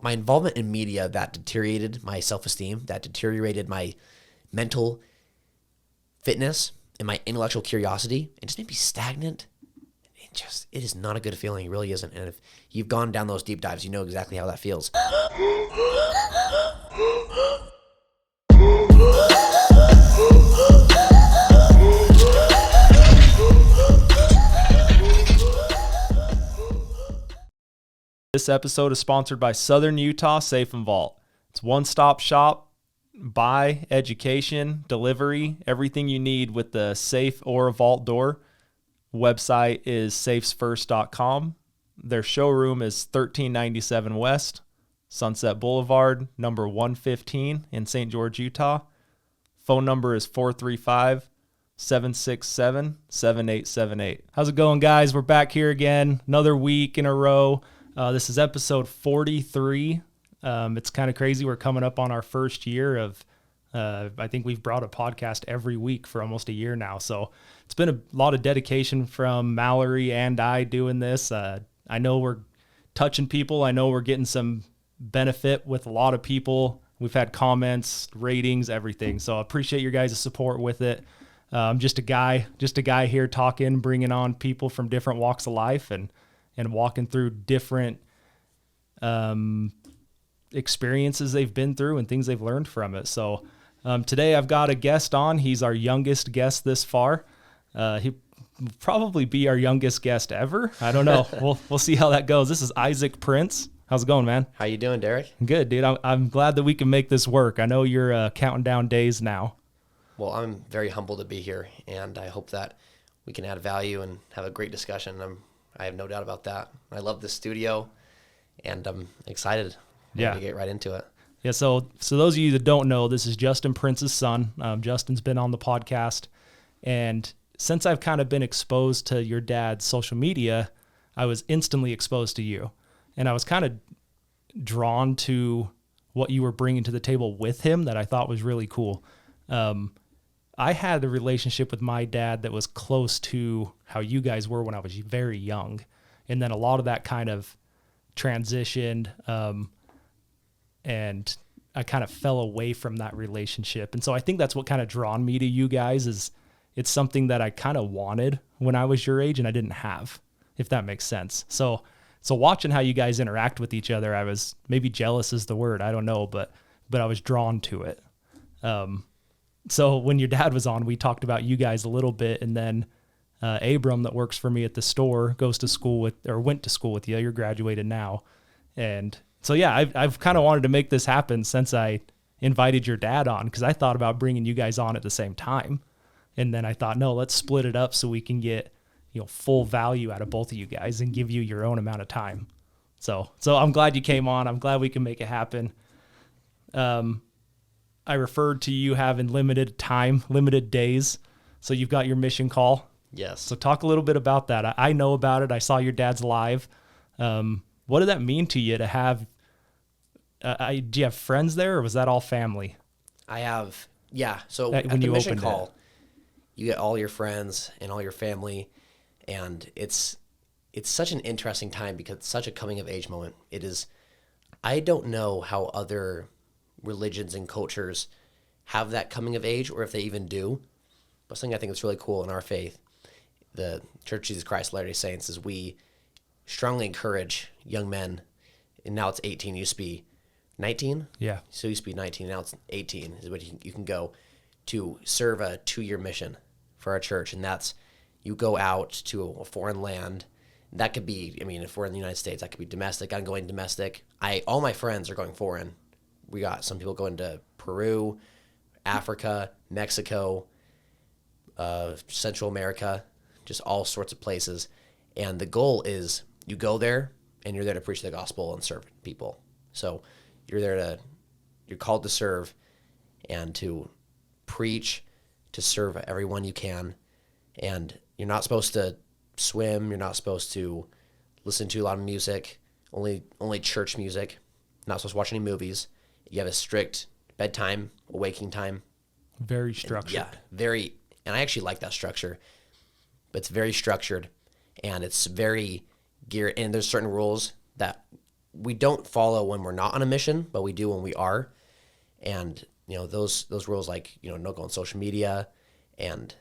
my involvement in media that deteriorated my self-esteem, that deteriorated my mental fitness and my intellectual curiosity. It just made me stagnant. It is not a good feeling. It really isn't. And if you've gone down those deep dives, you know exactly how that feels. This episode is sponsored by Southern Utah Safe and Vault. It's one-stop shop, buy, education, delivery, everything you need with the safe or a vault door. Website is safesfirst.com. Their showroom is 1397 West, Sunset Boulevard, number 115 in St. George, Utah. Phone number is 435-767-7878. How's it going, guys? We're back here again, another week in a row. This is episode 43. It's kind of crazy. We're coming up on our first year of, I think we've brought a podcast every week for almost a year now. So it's been a lot of dedication from Mallory and I doing this. I know we're touching people. I know we're getting some benefit with a lot of people. We've had comments, ratings, everything. So I appreciate your guys' support with it. Just a guy here talking, bringing on people from different walks of life and walking through different experiences they've been through and things they've learned from it. So today I've got a guest on. He's our youngest guest this far. He will probably be our youngest guest ever. I don't know. We'll see how that goes. This is Isaac Prince. How's it going, man? How you doing, Derek? Good, dude. I'm glad that we can make this work. I know you're counting down days now. Well, I'm very humbled to be here, and I hope that we can add value and have a great discussion. I have no doubt about that. I love this studio, and I'm excited to get right into it. Yeah, so those of you that don't know, this is Justin Prince's son. Justin's been on the podcast, and since I've kind of been exposed to your dad's social media, I was instantly exposed to you, and I was kind of drawn to what you were bringing to the table with him that I thought was really cool. I had a relationship with my dad that was close to how you guys were when I was very young. And then a lot of that kind of transitioned, and I kind of fell away from that relationship. And so I think that's what kind of drawn me to you guys is it's something that I kind of wanted when I was your age and I didn't have, if that makes sense. So watching how you guys interact with each other, I was maybe jealous is the word. I don't know, but I was drawn to it. So when your dad was on, we talked about you guys a little bit, and then Abram that works for me at the store went to school with you. You're graduated now. And so, yeah, I've kind of wanted to make this happen since I invited your dad on, because I thought about bringing you guys on at the same time. And then I thought, no, let's split it up so we can get, full value out of both of you guys and give you your own amount of time. So I'm glad you came on. I'm glad we can make it happen. I referred to you having limited time, limited days. So you've got your mission call. Yes. So talk a little bit about that. I know about it. I saw your dad's live. What did that mean to you to have, do you have friends there, or was that all family? I have, yeah. So at the mission call, you get all your friends and all your family, and it's such an interesting time because it's such a coming of age moment. It is, I don't know how other religions and cultures have that coming of age, or if they even do. But something I think that's really cool in our faith, the Church of Jesus Christ of Latter-day Saints, is we strongly encourage young men, and now it's 18, used to be 19? Yeah. So it used to be 19, now it's 18 is what you can go to serve a 2-year mission for our church, and that's you go out to a foreign land. That could be, if we're in the United States, that could be domestic. I'm going domestic. All my friends are going foreign. We got some people going to Peru, Africa, Mexico, Central America, just all sorts of places. And the goal is you go there and you're there to preach the gospel and serve people. So you're called to serve and to preach, to serve everyone you can. And you're not supposed to swim. You're not supposed to listen to a lot of music, only church music. Not supposed to watch any movies. You have a strict bedtime, waking time. Very structured. And I actually like that structure. But it's very structured, and it's very geared, and there's certain rules that we don't follow when we're not on a mission, but we do when we are. And, those rules, like, don't go on social media, and,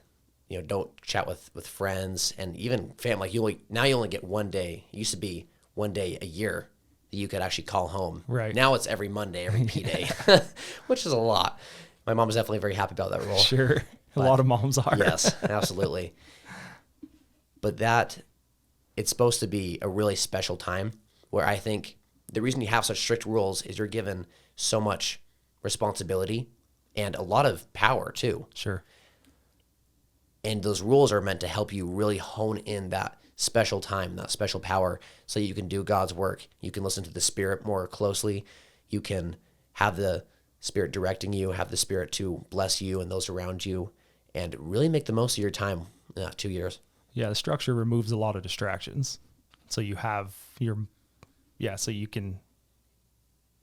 don't chat with friends and even family. Like now you only get one day. It used to be one day a year that you could actually call home. Right. Now it's every Monday, every P day, which is a lot. My mom is definitely very happy about that rule. Sure. A lot of moms are. Yes, absolutely. But it's supposed to be a really special time where I think the reason you have such strict rules is you're given so much responsibility and a lot of power too. Sure. And those rules are meant to help you really hone in that special time, that special power, so you can do God's work. You can listen to the Spirit more closely. You can have the Spirit directing you, have the Spirit to bless you and those around you, and really make the most of your time in that 2 years. Yeah, the structure removes a lot of distractions. So you have so you can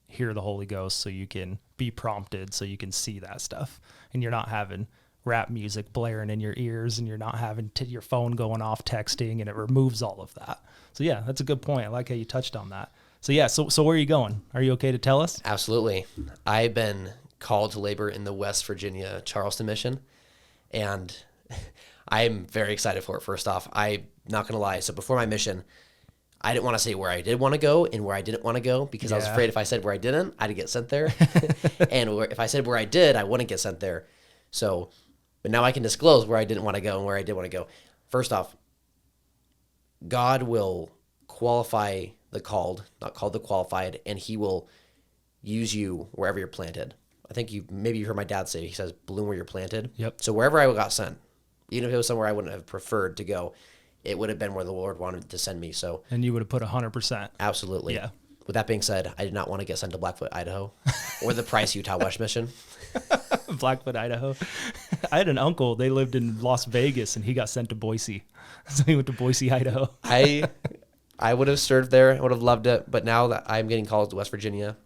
hear the Holy Ghost, so you can be prompted, so you can see that stuff. And you're not having rap music blaring in your ears, and you're not having your phone going off texting, and it removes all of that. So yeah, that's a good point. I like how you touched on that. So yeah, so where are you going? Are you okay to tell us? Absolutely. I've been called to labor in the West Virginia Charleston mission, and I'm very excited for it. First off, I'm not going to lie. So before my mission, I didn't want to say where I did want to go and where I didn't want to go, because I was afraid if I said where I didn't, I'd get sent there. And if I said where I did, I wouldn't get sent there. So, but now I can disclose where I didn't want to go and where I did want to go. First off, God will qualify the called, not called the qualified, and he will use you wherever you're planted. I think maybe you heard my dad say, he says, bloom where you're planted. Yep. So wherever I got sent, even if it was somewhere I wouldn't have preferred to go, it would have been where the Lord wanted to send me. So, and you would have put 100%. Absolutely. Yeah. With that being said, I did not want to get sent to Blackfoot, Idaho, or the Price, Utah West Mission. Blackfoot, Idaho. I had an uncle. They lived in Las Vegas, and he got sent to Boise. So he went to Boise, Idaho. I would have served there. I would have loved it. But now that I'm getting called to West Virginia,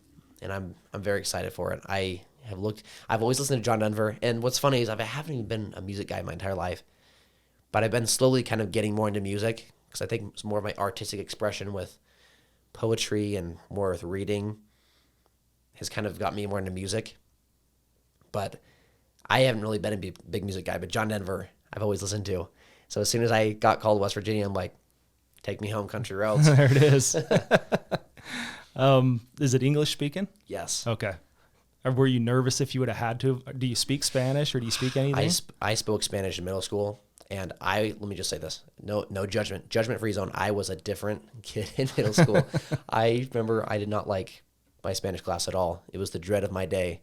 and I'm very excited for it. I've always listened to John Denver, and what's funny is I haven't even been a music guy my entire life, but I've been slowly kind of getting more into music, because I think it's more of my artistic expression with poetry and more with reading has kind of got me more into music. But I haven't really been a big music guy, but John Denver I've always listened to. So as soon as I got called to West Virginia, I'm like, take me home, country roads. There it is. Is it English speaking? Yes. Okay. Or were you nervous if you would have had to? Do you speak Spanish, or do you speak anything? I spoke Spanish in middle school, and let me just say this. No judgment-free zone. I was a different kid in middle school. I remember I did not like my Spanish class at all. It was the dread of my day.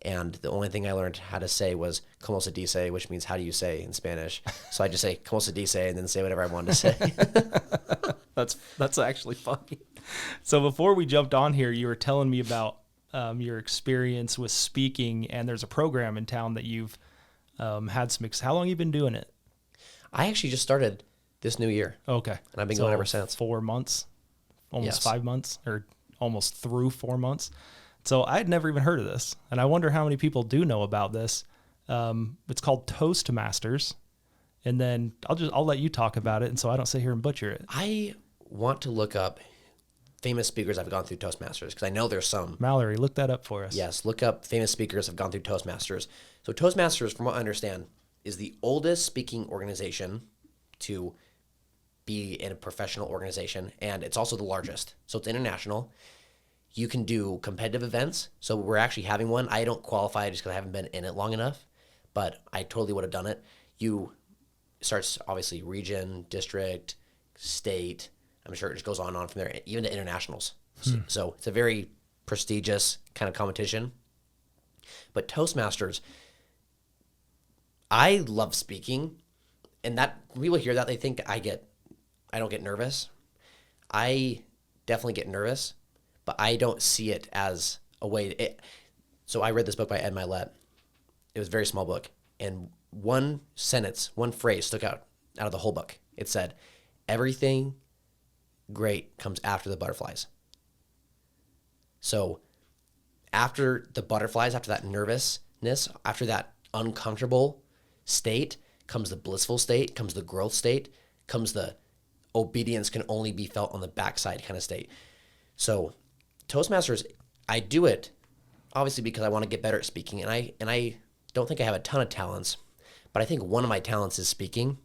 And the only thing I learned how to say was "Como se dice," which means "how do you say" in Spanish. So I just say "Como se dice" and then say whatever I wanted to say. That's actually funny. So before we jumped on here, you were telling me about your experience with speaking, and there's a program in town that you've had some. How long have you been doing it? I actually just started this new year. Okay. And I've been going ever since. 4 months, almost Yes. 5 months, or almost through 4 months. So I had never even heard of this, and I wonder how many people do know about this. It's called Toastmasters, and then I'll let you talk about it, and so I don't sit here and butcher it. I want to look up famous speakers that have gone through Toastmasters, because I know there's some. Mallory, look that up for us. Yes, look up famous speakers that have gone through Toastmasters. So Toastmasters, from what I understand, is the oldest speaking organization to be in a professional organization, and it's also the largest. So it's international. You can do competitive events. So we're actually having one. I don't qualify just because I haven't been in it long enough, but I totally would have done it. It starts obviously region, district, state. I'm sure it just goes on and on from there, even to internationals. So it's a very prestigious kind of competition. But Toastmasters, I love speaking, and that when people hear that, they think I don't get nervous. I definitely get nervous, but I don't see it as a way. So I read this book by Ed Milet. It was a very small book, and one sentence, one phrase stuck out of the whole book. It said, "Everything great comes after the butterflies." So after the butterflies, after that nervousness, after that uncomfortable state, comes the blissful state, comes the growth state, comes the obedience can only be felt on the backside kind of state. So Toastmasters, I do it obviously because I want to get better at speaking, and I don't think I have a ton of talents, but I think one of my talents is speaking,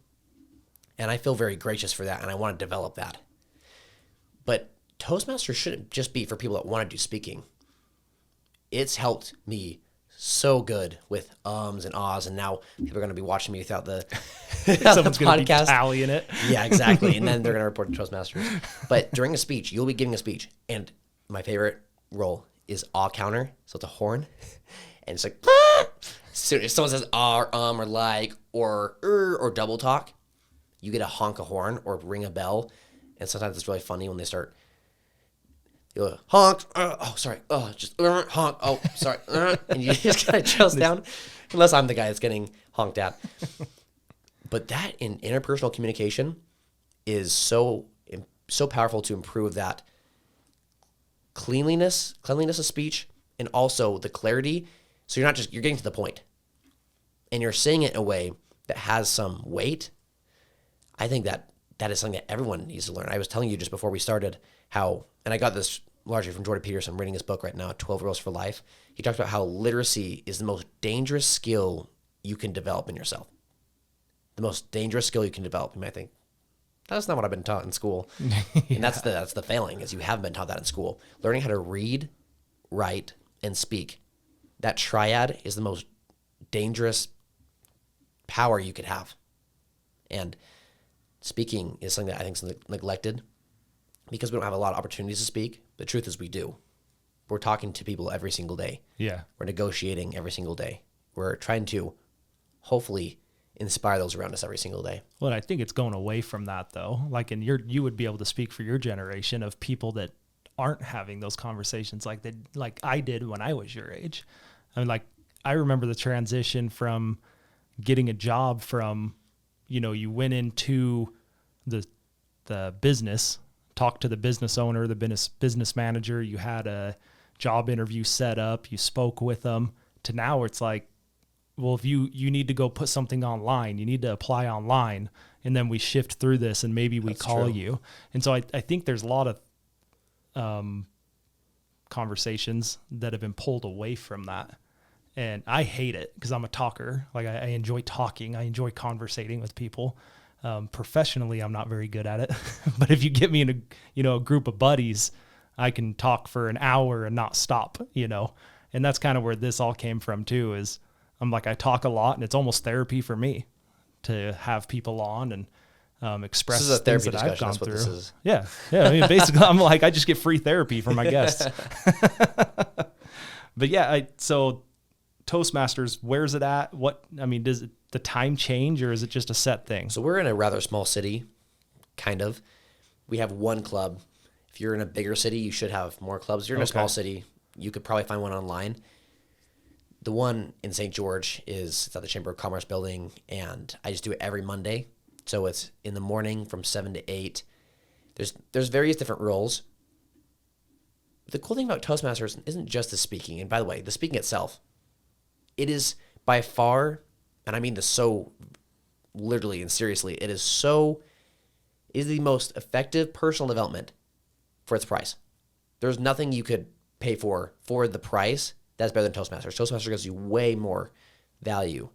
and I feel very gracious for that, and I want to develop that. But Toastmasters shouldn't just be for people that want to do speaking. It's helped me so good with ums and ahs, and now people are going to be watching me without the, Someone's going to be tallying it. Yeah, exactly. And then they're going to report to Toastmasters. But during a speech, you'll be giving a speech, and my favorite role is ah counter. So it's a horn, and it's like, so if someone says ah or or like or double talk, you get to honk a horn or ring a bell, and sometimes it's really funny when they start. You go, honk, sorry, just honk, sorry, and you just kind of chills down, unless I'm the guy that's getting honked at. But that in interpersonal communication is so powerful to improve that cleanliness of speech, and also the clarity. So you're getting to the point, and you're saying it in a way that has some weight. I think that is something that everyone needs to learn. I was telling you just before we started how, and I got this largely from Jordan Peterson. I'm reading his book right now, 12 Rules for Life. He talks about how literacy is the most dangerous skill you can develop in yourself. The most dangerous skill you can develop. You might think, that's not what I've been taught in school. Yeah. And that's the failing, is you haven't been taught that in school. Learning how to read, write, and speak. That triad is the most dangerous power you could have. And speaking is something that I think is neglected because we don't have a lot of opportunities to speak. The truth is we do. We're talking to people every single day. Yeah. We're negotiating every single day. We're trying to hopefully inspire those around us every single day. Well, I think it's going away from that though. Like, and you would be able to speak for your generation of people that aren't having those conversations like I did when I was your age. I mean, like, I remember the transition from getting a job from, you went into the business, talked to the business owner, the business manager, you had a job interview set up, you spoke with them, to now it's like, well, if you need to go put something online, you need to apply online, and then we shift through this and maybe we call you. And so I think there's a lot of conversations that have been pulled away from that. And I hate it because I'm a talker. Like, I enjoy talking. I enjoy conversating with people. Professionally, I'm not very good at it. But if you get me in a group of buddies, I can talk for an hour and not stop, And that's kind of where this all came from too, is I'm like, I talk a lot, and it's almost therapy for me to have people on and express this is a therapy things that I've gone through. This is. Yeah. I mean, basically, I'm like, I just get free therapy from my guests. But yeah, so Toastmasters, where's it at? Does the time change, or is it just a set thing? So we're in a rather small city, kind of. We have one club. If you're in a bigger city, you should have more clubs. If you're in a small city, you could probably find one online. The one in St. George it's at the Chamber of Commerce building, and I just do it every Monday. So it's in the morning from 7 to 8. There's various different roles. The cool thing about Toastmasters isn't just the speaking. And by the way, the speaking itself, it is by far, and I mean this so literally and seriously, it is the most effective personal development for its price. There's nothing you could pay for the price that's better than Toastmasters. Toastmasters gives you way more value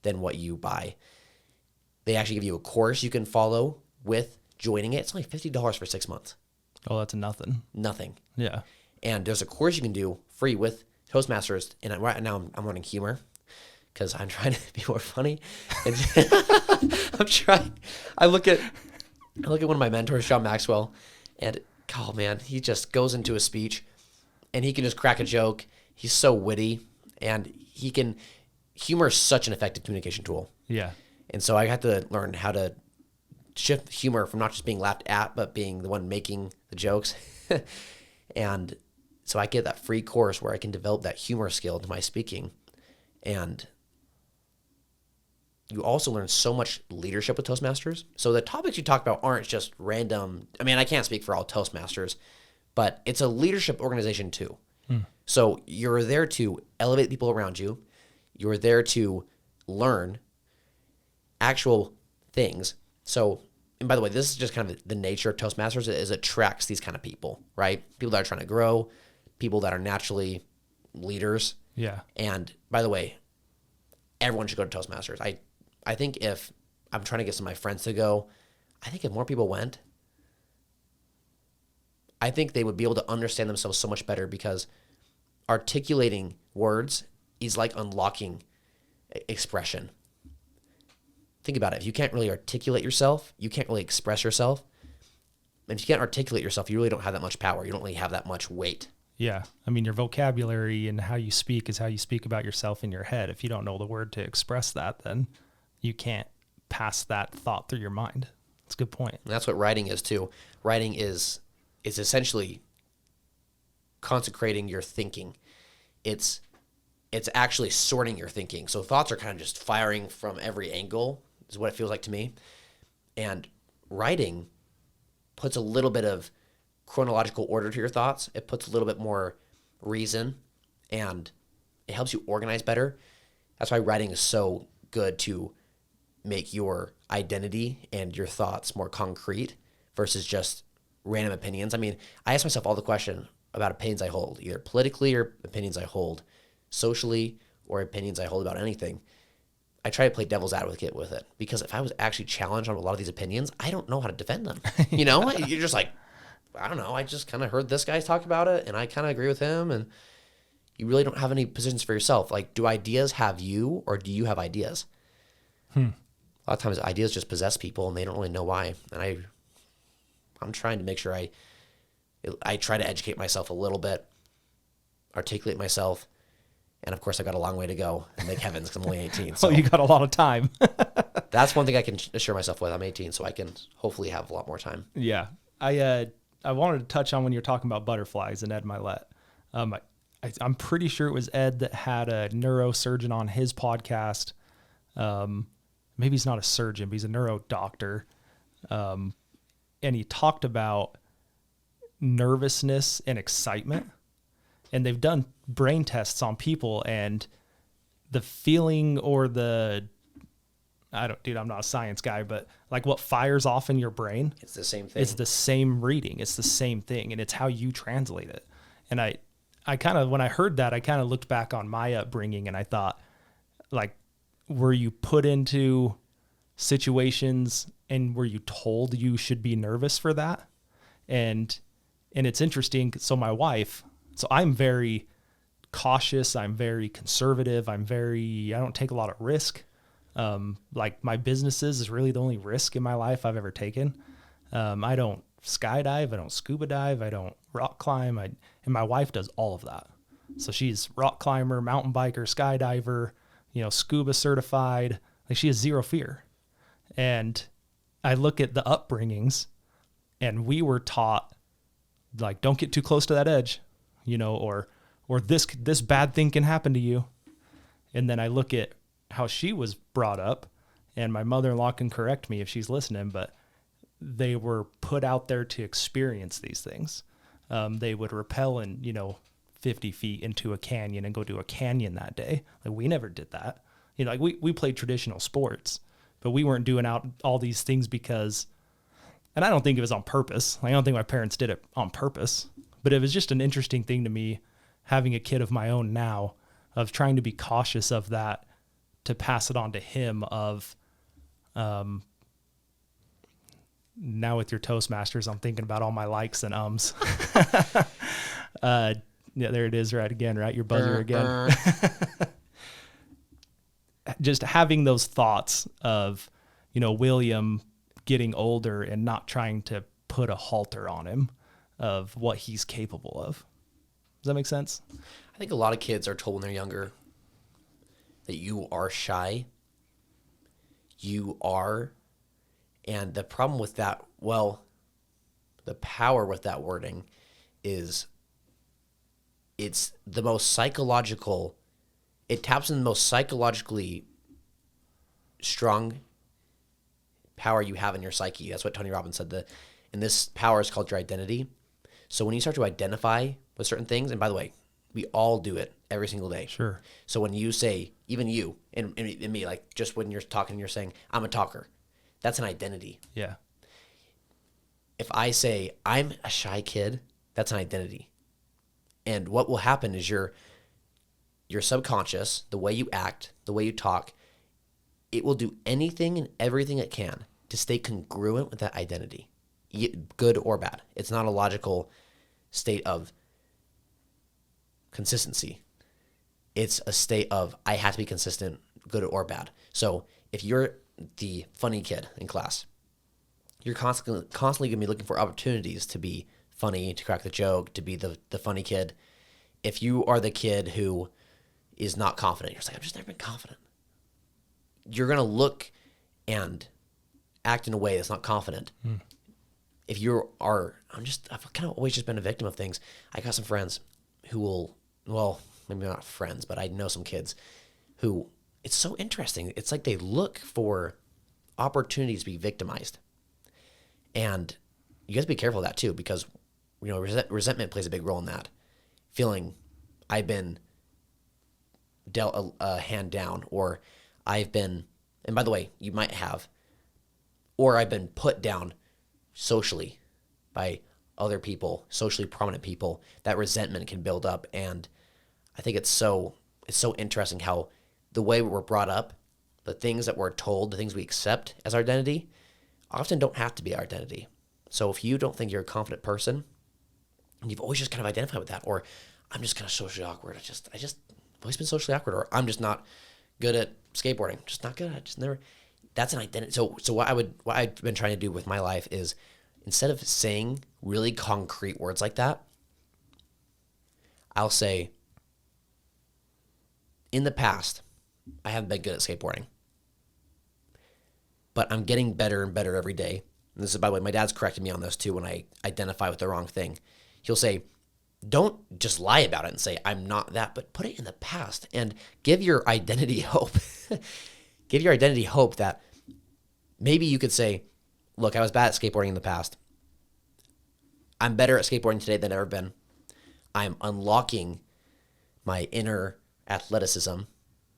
than what you buy. They actually give you a course you can follow with joining it. It's only $50 for 6 months. Oh, that's nothing. Nothing. Yeah. And there's a course you can do free with Toastmasters. And right now I'm learning humor because I'm trying to be more funny. And I'm trying. I look at one of my mentors, John Maxwell, and oh man, he just goes into a speech and he can just crack a joke. He's so witty, and humor is such an effective communication tool. Yeah. And so I had to learn how to shift humor from not just being laughed at, but being the one making the jokes. And so I get that free course where I can develop that humor skill to my speaking. And you also learn so much leadership with Toastmasters. So the topics you talk about aren't just random. I mean, I can't speak for all Toastmasters, but it's a leadership organization too. So you're there to elevate people around you. You're there to learn actual things. So and by the way, this is just kind of the nature of Toastmasters, is it attracts these kind of people, right? People that are trying to grow, people that are naturally leaders. Yeah. And by the way, everyone should go to Toastmasters. I think if I'm trying to get some of my friends to go, I think if more people went, I think they would be able to understand themselves so much better, because articulating words is like unlocking expression. Think about it. If you can't really articulate yourself, you can't really express yourself. And if you can't articulate yourself, you really don't have that much power. You don't really have that much weight. Yeah. I mean, your vocabulary and how you speak is how you speak about yourself in your head. If you don't know the word to express that, then you can't pass that thought through your mind. That's a good point. And that's what writing is too. Writing is essentially consecrating your thinking. It's actually sorting your thinking. So thoughts are kind of just firing from every angle, is what it feels like to me. And writing puts a little bit of chronological order to your thoughts. It puts a little bit more reason, and it helps you organize better. That's why writing is so good, to make your identity and your thoughts more concrete versus just random opinions. I mean, I ask myself all the question about opinions I hold, either politically or opinions I hold socially or opinions I hold about anything. I try to play devil's advocate with it, because if I was actually challenged on a lot of these opinions, I don't know how to defend them. You know, you're just like, I don't know. I just kind of heard this guy talk about it, and I kind of agree with him. And you really don't have any positions for yourself. Like, do ideas have you, or do you have ideas? A lot of times ideas just possess people, and they don't really know why. And I'm trying to make sure I try to educate myself a little bit, articulate myself. And of course, I've got a long way to go, and thank heavens, because I'm only 18. So Well, you got a lot of time. that's one thing I can assure myself with. I'm 18, so I can hopefully have a lot more time. Yeah. I wanted to touch on when you're talking about butterflies and Ed Milet. I'm pretty sure it was Ed that had a neurosurgeon on his podcast. Maybe he's not a surgeon, but he's a neuro doctor. And he talked about nervousness and excitement. And they've done brain tests on people, and the feeling or I'm not a science guy, but like what fires off in your brain, It's the same thing. it's the same reading. It's the same thing. And it's how you translate it. And I kind of, when I heard that, I kind of looked back on my upbringing, and I thought, like, were you put into situations and were you told you should be nervous for that? And it's interesting. So my wife, I'm very cautious. I'm very conservative. I don't take a lot of risk. Like, my businesses is really the only risk in my life I've ever taken. I don't skydive. I don't scuba dive. I don't rock climb. And my wife does all of that. So she's rock climber, mountain biker, skydiver, scuba certified. Like, she has zero fear. And I look at the upbringings, and we were taught, like, don't get too close to that edge, or this bad thing can happen to you. And then I look at how she was brought up, and my mother-in-law can correct me if she's listening, but they were put out there to experience these things. They would rappel in, 50 feet into a canyon and go do a canyon that day. Like, we never did that. Like, we played traditional sports, but we weren't doing out all these things because, and I don't think it was on purpose. Like, I don't think my parents did it on purpose, but it was just an interesting thing to me, having a kid of my own now, of trying to be cautious of that, to pass it on to him of, now with your Toastmasters, I'm thinking about all my likes and ums. Yeah, there it is, right again, right? Your buzzer again. Just having those thoughts of, William getting older and not trying to put a halter on him of what he's capable of. Does that make sense? I think a lot of kids are told when they're younger that you are shy. You are. And the problem with that, the power with that wording is it's the most psychological, it taps in the most psychologically strong power you have in your psyche. That's what Tony Robbins said. And this power is called your identity. So when you start to identify with certain things, and by the way, we all do it every single day. Sure. So when you say, even you and me, like, just when you're talking, you're saying, I'm a talker. That's an identity. Yeah. if I say I'm a shy kid, that's an identity. And what will happen is your subconscious, the way you act, the way you talk, it will do anything and everything it can to stay congruent with that identity, good or bad. It's not a logical state of consistency. It's a state of I have to be consistent, good or bad. So if you're the funny kid in class, you're constantly going to be looking for opportunities to be funny, to crack the joke, to be the funny kid. If you are the kid who is not confident, you're just like, I've just never been confident. You're going to look and act in a way that's not confident. If I've kind of always just been a victim of things. I got some friends who will, well, maybe not friends, but I know some kids who, it's so interesting. It's like they look for opportunities to be victimized. And you guys be careful of that too, because, resentment plays a big role in that. Feeling I've been dealt a hand down, or I've been, and by the way, you might have, or I've been put down socially by other people, socially prominent people. That resentment can build up. And I think it's so interesting how the way we're brought up, the things that we're told, the things we accept as our identity, often don't have to be our identity. So if you don't think you're a confident person, and you've always just kind of identified with that, or I'm just kind of socially awkward. I just I've always been socially awkward, or I'm just not good at skateboarding. Just not good. I just never. That's an identity. So what I've been trying to do with my life is, instead of saying really concrete words like that, I'll say, in the past, I haven't been good at skateboarding, but I'm getting better and better every day. And this is, by the way, my dad's corrected me on this too when I identify with the wrong thing. He'll say, don't just lie about it and say, I'm not that, but put it in the past and give your identity hope. Give your identity hope that maybe you could say, look, I was bad at skateboarding in the past. I'm better at skateboarding today than I've ever been. I'm unlocking my inner athleticism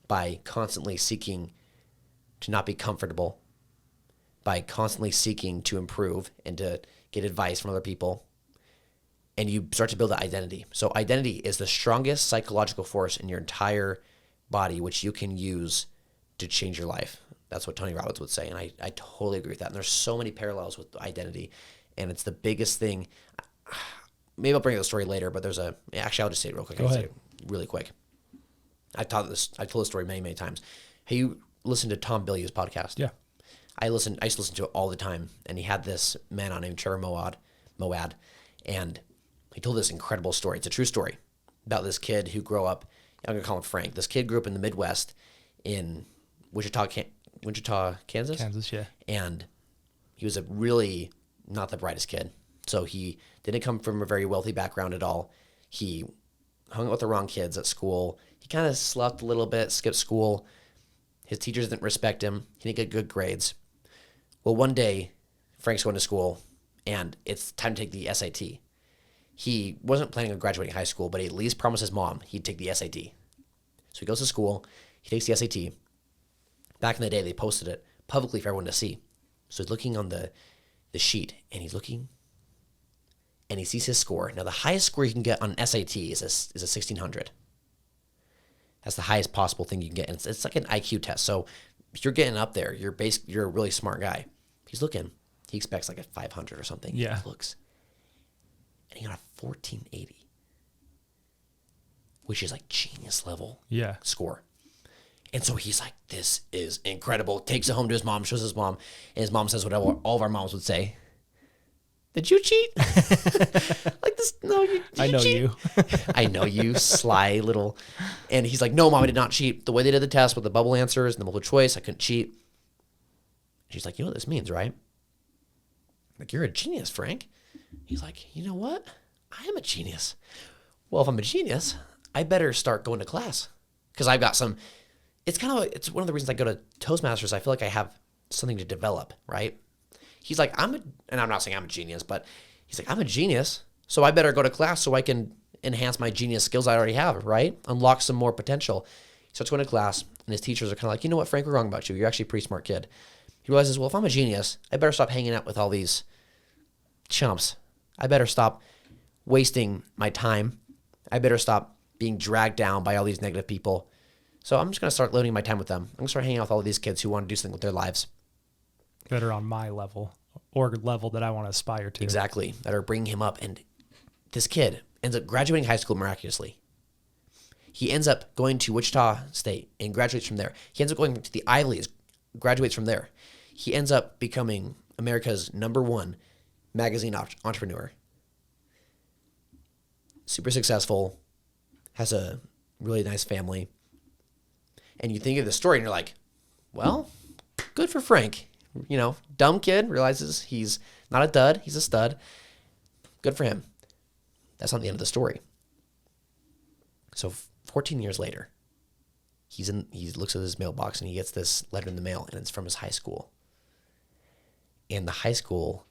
by constantly seeking to not be comfortable, by constantly seeking to improve and to get advice from other people. And you start to build that identity. So identity is the strongest psychological force in your entire body, which you can use to change your life. That's what Tony Robbins would say. And I totally agree with that. And there's so many parallels with identity. And it's the biggest thing. Maybe I'll bring up the story later, but actually, I'll just say it real quick. Go ahead. Say it really quick. I've told the story many, many times. Hey, you listen to Tom Bilyeu's podcast? Yeah. I used to listen to it all the time. And he had this man on named Trevor Moawad. And he told this incredible story. It's a true story about this kid who grew up, I'm going to call him Frank. This kid grew up in the Midwest in Wichita, Kansas? Kansas, yeah. And he was a really not the brightest kid. So he didn't come from a very wealthy background at all. He hung out with the wrong kids at school. He kind of slept a little bit, skipped school. His teachers didn't respect him. He didn't get good grades. Well, one day, Frank's going to school, and it's time to take the SAT. He wasn't planning on graduating high school, but he at least promised his mom he'd take the SAT. So he goes to school, he takes the SAT. Back in the day, they posted it publicly for everyone to see. So he's looking on the sheet, and he's looking, and he sees his score. Now, the highest score you can get on SAT is a 1600. That's the highest possible thing you can get, and it's like an IQ test. So if you're getting up there, you're a really smart guy. He's looking. He expects like a 500 or something. Yeah. He looks. And he got a 1480, which is like genius level score. And so he's like, this is incredible. Takes it home to his mom, shows his mom, and his mom says what all of our moms would say. Did you cheat? Like this? No, I know cheat? you. I know you, sly little. And he's like, no, Mom, I did not cheat. The way they did the test with the bubble answers and the multiple choice, I couldn't cheat. She's like, you know what this means, right? I'm like, you're a genius, Frank. He's like, you know what? I am a genius. Well, if I'm a genius, I better start going to class because I've got some. It's one of the reasons I go to Toastmasters. I feel like I have something to develop, right? He's like, and I'm not saying I'm a genius, but he's like, I'm a genius, so I better go to class so I can enhance my genius skills I already have, right? Unlock some more potential. He starts going to class, and his teachers are kind of like, you know what, Frank, we're wrong about you. You're actually a pretty smart kid. He realizes, well, if I'm a genius, I better stop hanging out with all these chumps. I better stop wasting my time. I better stop being dragged down by all these negative people. So I'm just going to start limiting my time with them. I'm going to start hanging out with all of these kids who want to do something with their lives. That are on my level or level that I want to aspire to. Exactly. That are bringing him up. And this kid ends up graduating high school miraculously. He ends up going to Wichita State and graduates from there. He ends up going to the Ivy League, graduates from there. He ends up becoming America's #1 magazine entrepreneur. Super successful, has a really nice family. And you think of the story and you're like, well, good for Frank. You know, dumb kid, realizes he's not a dud, he's a stud. Good for him. That's not the end of the story. So 14 years later, he looks at his mailbox and he gets this letter in the mail, and it's from his high school. And the high school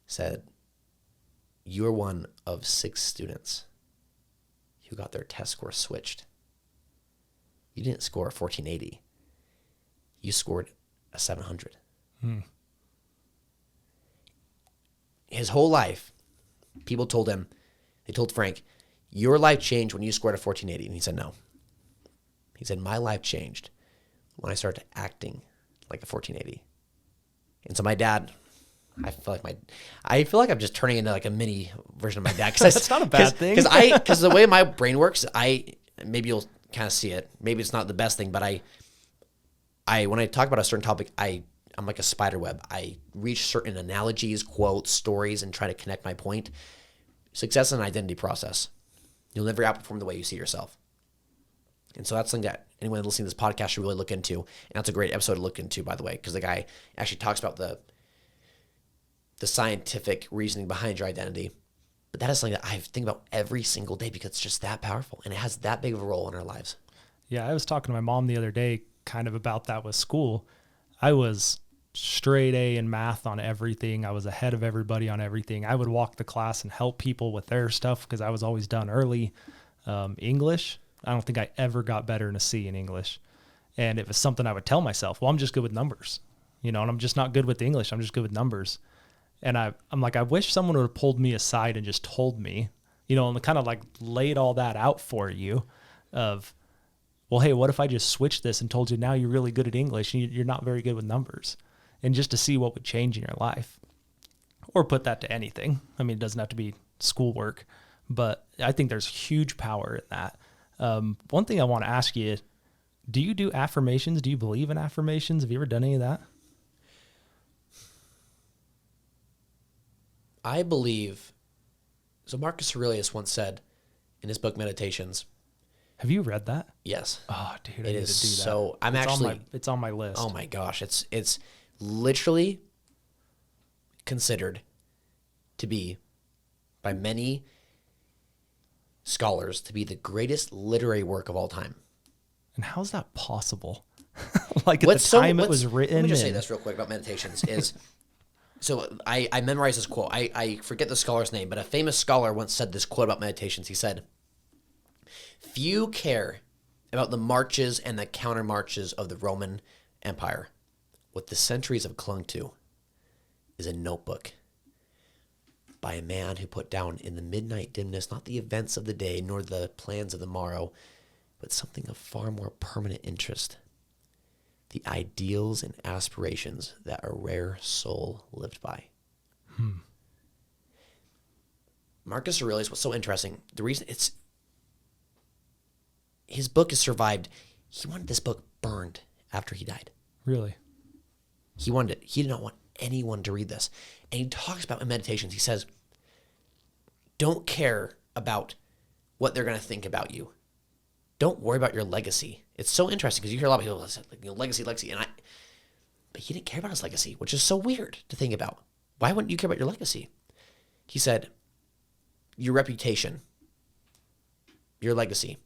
said, "You are one of 6 students who got their test score switched. You didn't score a 1480. You scored a 700. His whole life, people told him, they told Frank, your life changed when you scored a 1480. And he said, no. He said, my life changed when I started acting like a 1480. And so my dad, I feel like I'm just turning into like a mini version of my dad. That's not a bad thing. Because the way my brain works, maybe you'll kind of see it. Maybe it's not the best thing, but when I talk about a certain topic, I'm like a spider web. I reach certain analogies, quotes, stories, and try to connect my point. Success is an identity process. You'll never outperform the way you see yourself. And so that's something that anyone listening to this podcast should really look into. And that's a great episode to look into, by the way, because the guy actually talks about the scientific reasoning behind your identity. But that is something that I think about every single day because it's just that powerful and it has that big of a role in our lives. Yeah, I was talking to my mom the other day kind of about that with school. I was straight A in math on everything. I was ahead of everybody on everything. I would walk the class and help people with their stuff because I was always done early. English, I don't think I ever got better in a C in English. And it was something I would tell myself, well, I'm just good with numbers, and I'm just not good with English. I'm just good with numbers. And I'm like, I wish someone would have pulled me aside and just told me, and kind of like laid all that out for you of, well, hey, what if I just switched this and told you now you're really good at English and you're not very good with numbers, and just to see what would change in your life, or put that to anything. I mean, it doesn't have to be schoolwork, but I think there's huge power in that. One thing I want to ask you, do you do affirmations? Do you believe in affirmations? Have you ever done any of that? I believe, so Marcus Aurelius once said in his book Meditations. Have you read that? Yes. Oh, dude, I need to do that. So it's on my list. Oh my gosh, it's literally considered to be, by many scholars, to be the greatest literary work of all time. And how's that possible? Like at the time it was written. Let me just say this real quick about Meditations is, so I memorized this quote. I forget the scholar's name, but a famous scholar once said this quote about Meditations. He said, few care about the marches and the counter marches of the Roman Empire. What the centuries have clung to is a notebook by a man who put down in the midnight dimness not the events of the day nor the plans of the morrow, but something of far more permanent interest, the ideals and aspirations that a rare soul lived by. Marcus Aurelius was so interesting. The reason his book has survived, he wanted this book burned after he died. Really? He wanted it. He did not want anyone to read this. And he talks about in Meditations, he says, don't care about what they're going to think about you. Don't worry about your legacy. It's so interesting because you hear a lot of people say, legacy, but he didn't care about his legacy, which is so weird to think about. Why wouldn't you care about your legacy? He said, your reputation, your legacy,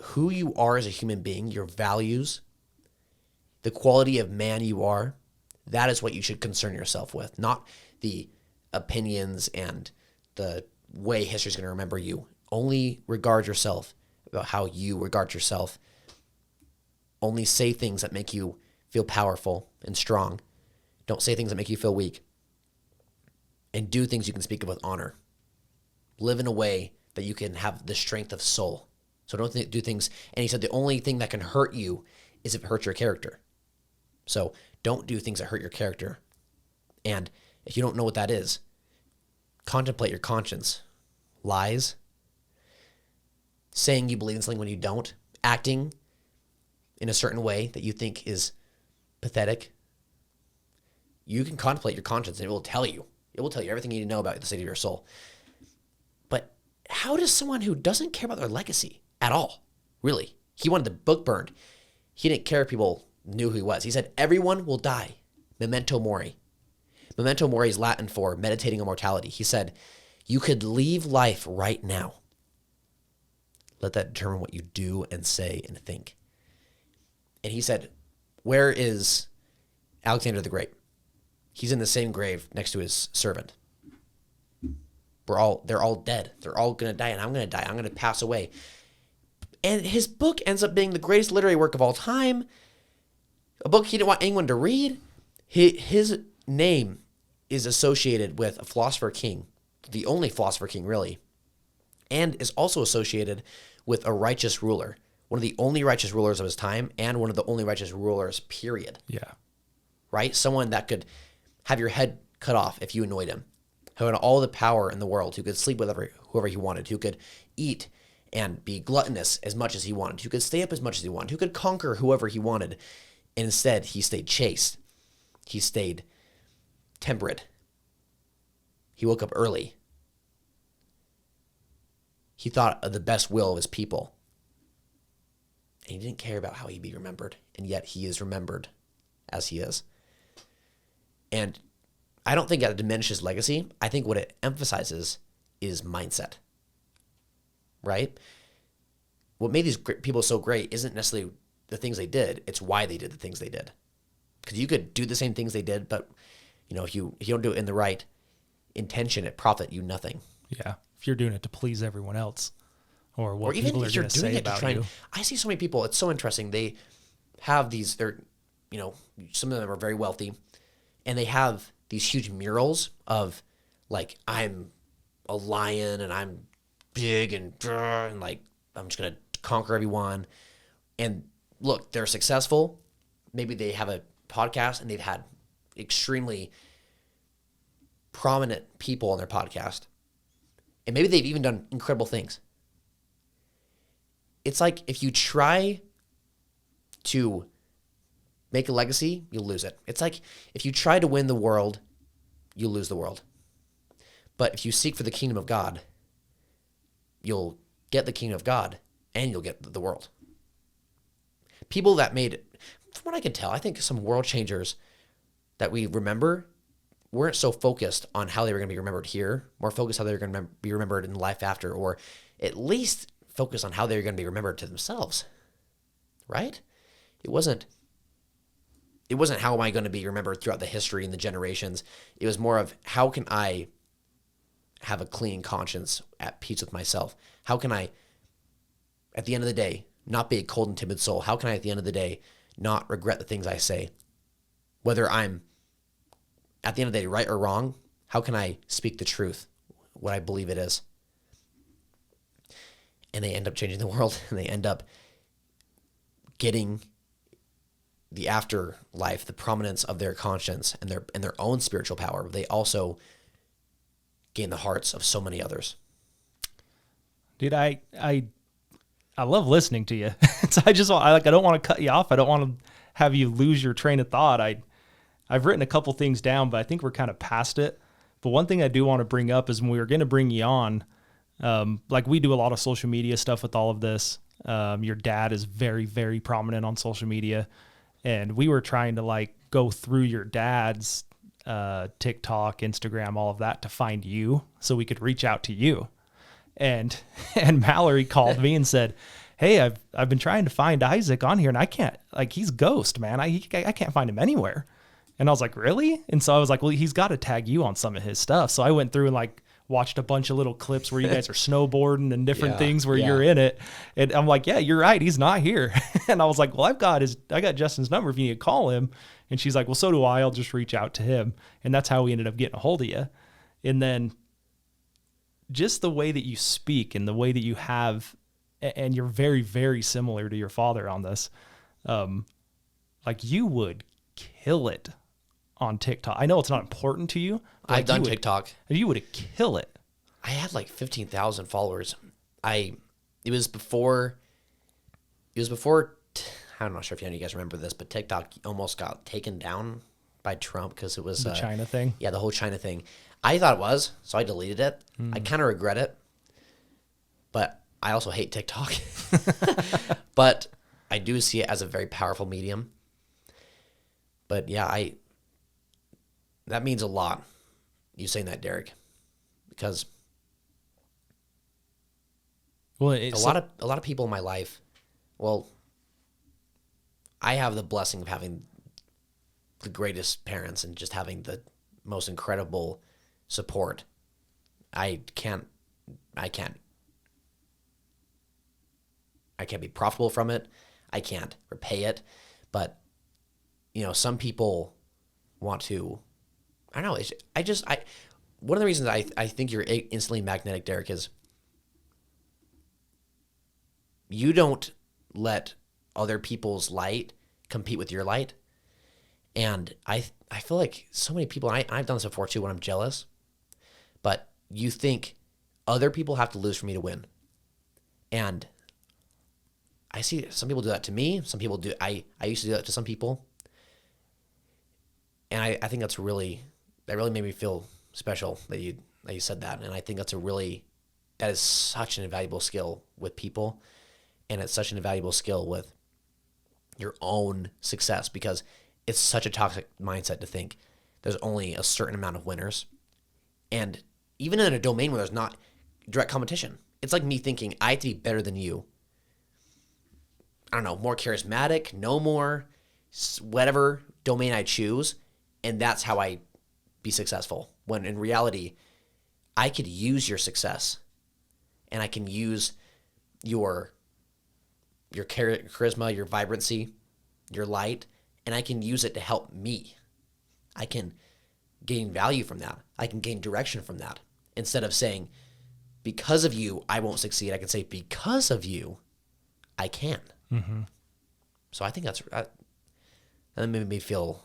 who you are as a human being, your values, the quality of man you are, that is what you should concern yourself with, not the opinions and the way history is going to remember you. Only regard yourself about how you regard yourself. Only say things that make you feel powerful and strong. Don't say things that make you feel weak. and do things you can speak of with honor. Live in a way that you can have the strength of soul. So don't do things. And he said the only thing that can hurt you is if it hurts your character. So don't do things that hurt your character. And if you don't know what that is, contemplate your conscience. Lies, saying you believe in something when you don't, acting in a certain way that you think is pathetic. You can contemplate your conscience and it will tell you. It will tell you everything you need to know about the state of your soul. But how does someone who doesn't care about their legacy at all, really, he wanted the book burned. He didn't care if people knew who he was. He said, everyone will die. Memento mori. Memento mori is Latin for meditating on mortality. He said, you could leave life right now. Let that determine what you do and say and think. And he said, where is Alexander the Great? He's in the same grave next to his servant. They're all dead. They're all going to die, and I'm going to die. I'm going to pass away. And his book ends up being the greatest literary work of all time. A book he didn't want anyone to read. His name is associated with a philosopher king, the only philosopher king, really, and is also associated with a righteous ruler, one of the only righteous rulers of his time, and one of the only righteous rulers, period. Yeah. Right? Someone that could have your head cut off if you annoyed him, who had all the power in the world, who could sleep with whoever he wanted, who could eat and be gluttonous as much as he wanted, who could stay up as much as he wanted, who could conquer whoever he wanted. And instead, he stayed chaste. He stayed temperate. He woke up early. He thought of the best will of his people. And he didn't care about how he'd be remembered. And yet he is remembered as he is. And I don't think that diminishes legacy. I think what it emphasizes is mindset. Right? What made these people so great isn't necessarily the things they did. It's why they did the things they did. Because you could do the same things they did, but if you don't do it in the right intention, it profit you nothing. Yeah. If you're doing it to please everyone else, or what even people are if you're going to doing say it to about try you. I see so many people. It's so interesting. They have these. Some of them are very wealthy, and they have these huge murals of like, I'm a lion and I'm big and like I'm just gonna conquer everyone. And look, they're successful. Maybe they have a podcast and they've had extremely prominent people on their podcast. And maybe they've even done incredible things. It's like if you try to make a legacy, you'll lose it. It's like if you try to win the world, you'll lose the world. But if you seek for the kingdom of God, you'll get the kingdom of God and you'll get the world. People that made, from what I can tell, I think some world changers that we remember weren't so focused on how they were going to be remembered here, more focused how they were going to be remembered in life after, or at least focus on how they were going to be remembered to themselves, right? It wasn't how am I going to be remembered throughout the history and the generations. It was more of how can I have a clean conscience, at peace with myself? How can I, at the end of the day, not be a cold and timid soul? How can I, at the end of the day, not regret the things I say? Whether I'm, at the end of the day, right or wrong, how can I speak the truth, what I believe it is? And they end up changing the world, and they end up getting the afterlife, the prominence of their conscience and their own spiritual power. They also gain the hearts of so many others. Dude, I love listening to you. So I don't want to cut you off. I don't want to have you lose your train of thought. I've written a couple things down, but I think we're kind of past it. But one thing I do want to bring up is when we were going to bring you on, like we do a lot of social media stuff with all of this. Your dad is very, very prominent on social media. And we were trying to like go through your dad's TikTok, Instagram, all of that to find you so we could reach out to you. And Mallory called me and said, hey, I've been trying to find Isaac on here and I can't, like, he's ghost, man. I can't find him anywhere. And I was like, really? And so I was like, well, he's got to tag you on some of his stuff. So I went through and like watched a bunch of little clips where you guys are snowboarding and different things where you're in it. And I'm like, yeah, you're right. He's not here. And I was like, well, I got Justin's number if you need to call him. And she's like, well, so do I. I'll just reach out to him. And that's how we ended up getting a hold of you. And then just the way that you speak and the way that you have, and you're very, very similar to your father on this. Like you would kill it on TikTok. I know it's not important to you. I've done TikTok. You would kill it. I had like 15,000 followers. It was before, I'm not sure if any of you guys remember this, but TikTok almost got taken down by Trump because it was the China thing. Yeah, the whole China thing. I thought it was, so I deleted it. I kind of regret it, but I also hate TikTok. But I do see it as a very powerful medium. But yeah, that means a lot, you saying that, Derek, because a lot of people in my life, well, I have the blessing of having the greatest parents and just having the most incredible support. I can't be profitable from it. I can't repay it. But, some people want to, I don't know. One of the reasons I think you're instantly magnetic, Derek, is you don't let other people's light compete with your light. And I feel like so many people, and I've done this before too when I'm jealous, but you think other people have to lose for me to win. And I see some people do that to me. Some people do. I used to do that to some people. And I think that really made me feel special that you said that. And I think that is such an invaluable skill with people. And it's such an invaluable skill with your own success, because it's such a toxic mindset to think there's only a certain amount of winners. And even in a domain where there's not direct competition, it's like me thinking I have to be better than you. I don't know, more charismatic, no more, whatever domain I choose, and that's how I be successful. When in reality, I could use your success, and I can use your charisma, your vibrancy, your light, and I can use it to help me. I can gain value from that. I can gain direction from that. Instead of saying, because of you, I won't succeed, I can say, because of you, I can. Mm-hmm. So I think that made me feel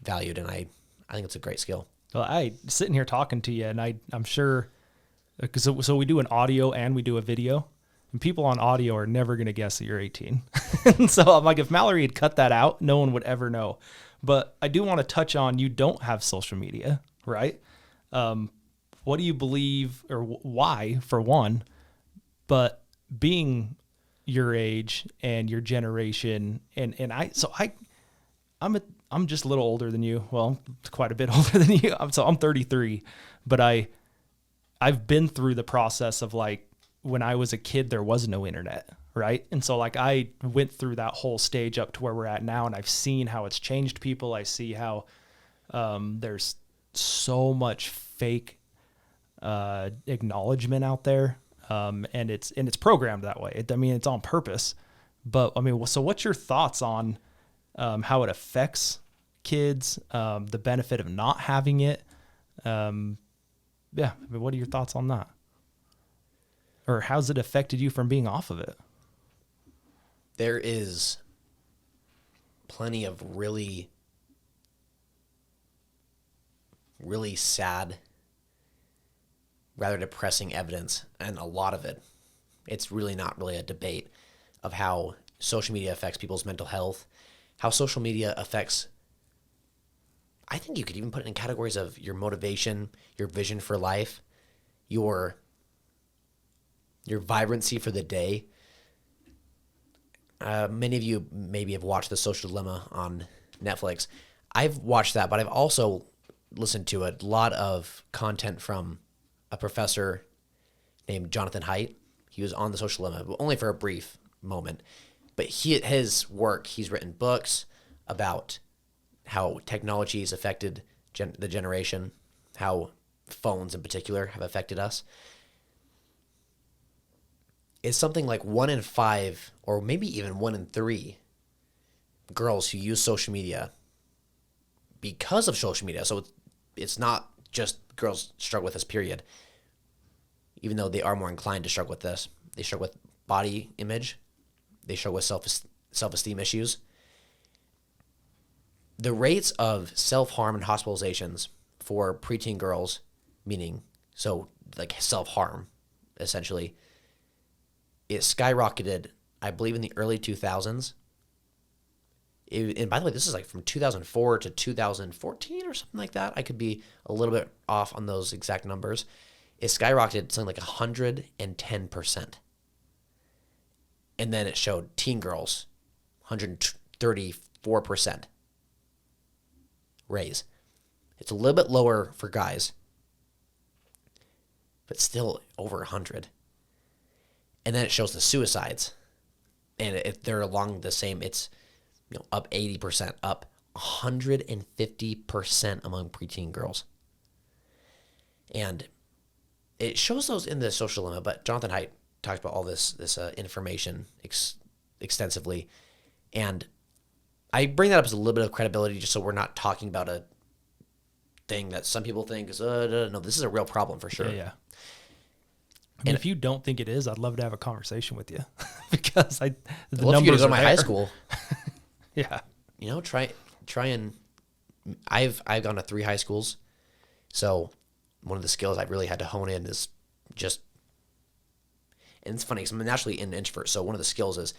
valued, and I think it's a great skill. Well, I sitting here talking to you, and I'm sure, so we do an audio and we do a video, and people on audio are never going to guess that you're 18. And so I'm like, if Mallory had cut that out, no one would ever know. But I do want to touch on, you don't have social media, right? What do you believe, or why, for one, but being your age and your generation, and I'm just a little older than you. Well, quite a bit older than you. I'm 33, but I've been through the process of, like, when I was a kid, there was no internet, right? And so, like, I went through that whole stage up to where we're at now, and I've seen how it's changed people. I see how there's so much fake acknowledgement out there, and it's programmed that way. It's on purpose. But so what's your thoughts on how it affects kids, the benefit of not having it? What are your thoughts on that? Or how's it affected you from being off of it? There is plenty of really, really sad, rather depressing evidence, and a lot of it, it's really not really a debate of how social media affects people's mental health, how social media affects, I think you could even put it in categories of your motivation, your vision for life, your vibrancy for the day. Many of you maybe have watched The Social Dilemma on Netflix. I've watched that, but I've also listened to a lot of content from a professor named Jonathan Haidt. He was on The Social Dilemma, but only for a brief moment. But his work, he's written books about how technology has affected the generation, how phones in particular have affected us. It's something like 1 in 5, or maybe even 1 in 3 girls who use social media because of social media. So it's not just girls struggle with this, period. Even though they are more inclined to struggle with this. They struggle with body image. They struggle with self-esteem issues. The rates of self-harm and hospitalizations for preteen girls, meaning, so like self-harm, essentially, it skyrocketed, I believe, in the early 2000s. And by the way, this is like from 2004 to 2014 or something like that. I could be a little bit off on those exact numbers. It skyrocketed something like 110%. And then it showed teen girls, 134% raise. It's a little bit lower for guys, but still over 100. And then it shows the suicides, and they're along the same. It's up 80%, up 150% among preteen girls, and it shows those in the social dilemma. But Jonathan Haidt talks about all this information extensively, and I bring that up as a little bit of credibility, just so we're not talking about a thing that some people think is no. This is a real problem for sure. Yeah. I mean, if you don't think it is, I'd love to have a conversation with you because the numbers you to go to my there. high school. Yeah. Try and I've gone to 3 high schools. So one of the skills I've really had to hone in is just, and it's funny because I'm naturally an introvert. So one of the skills is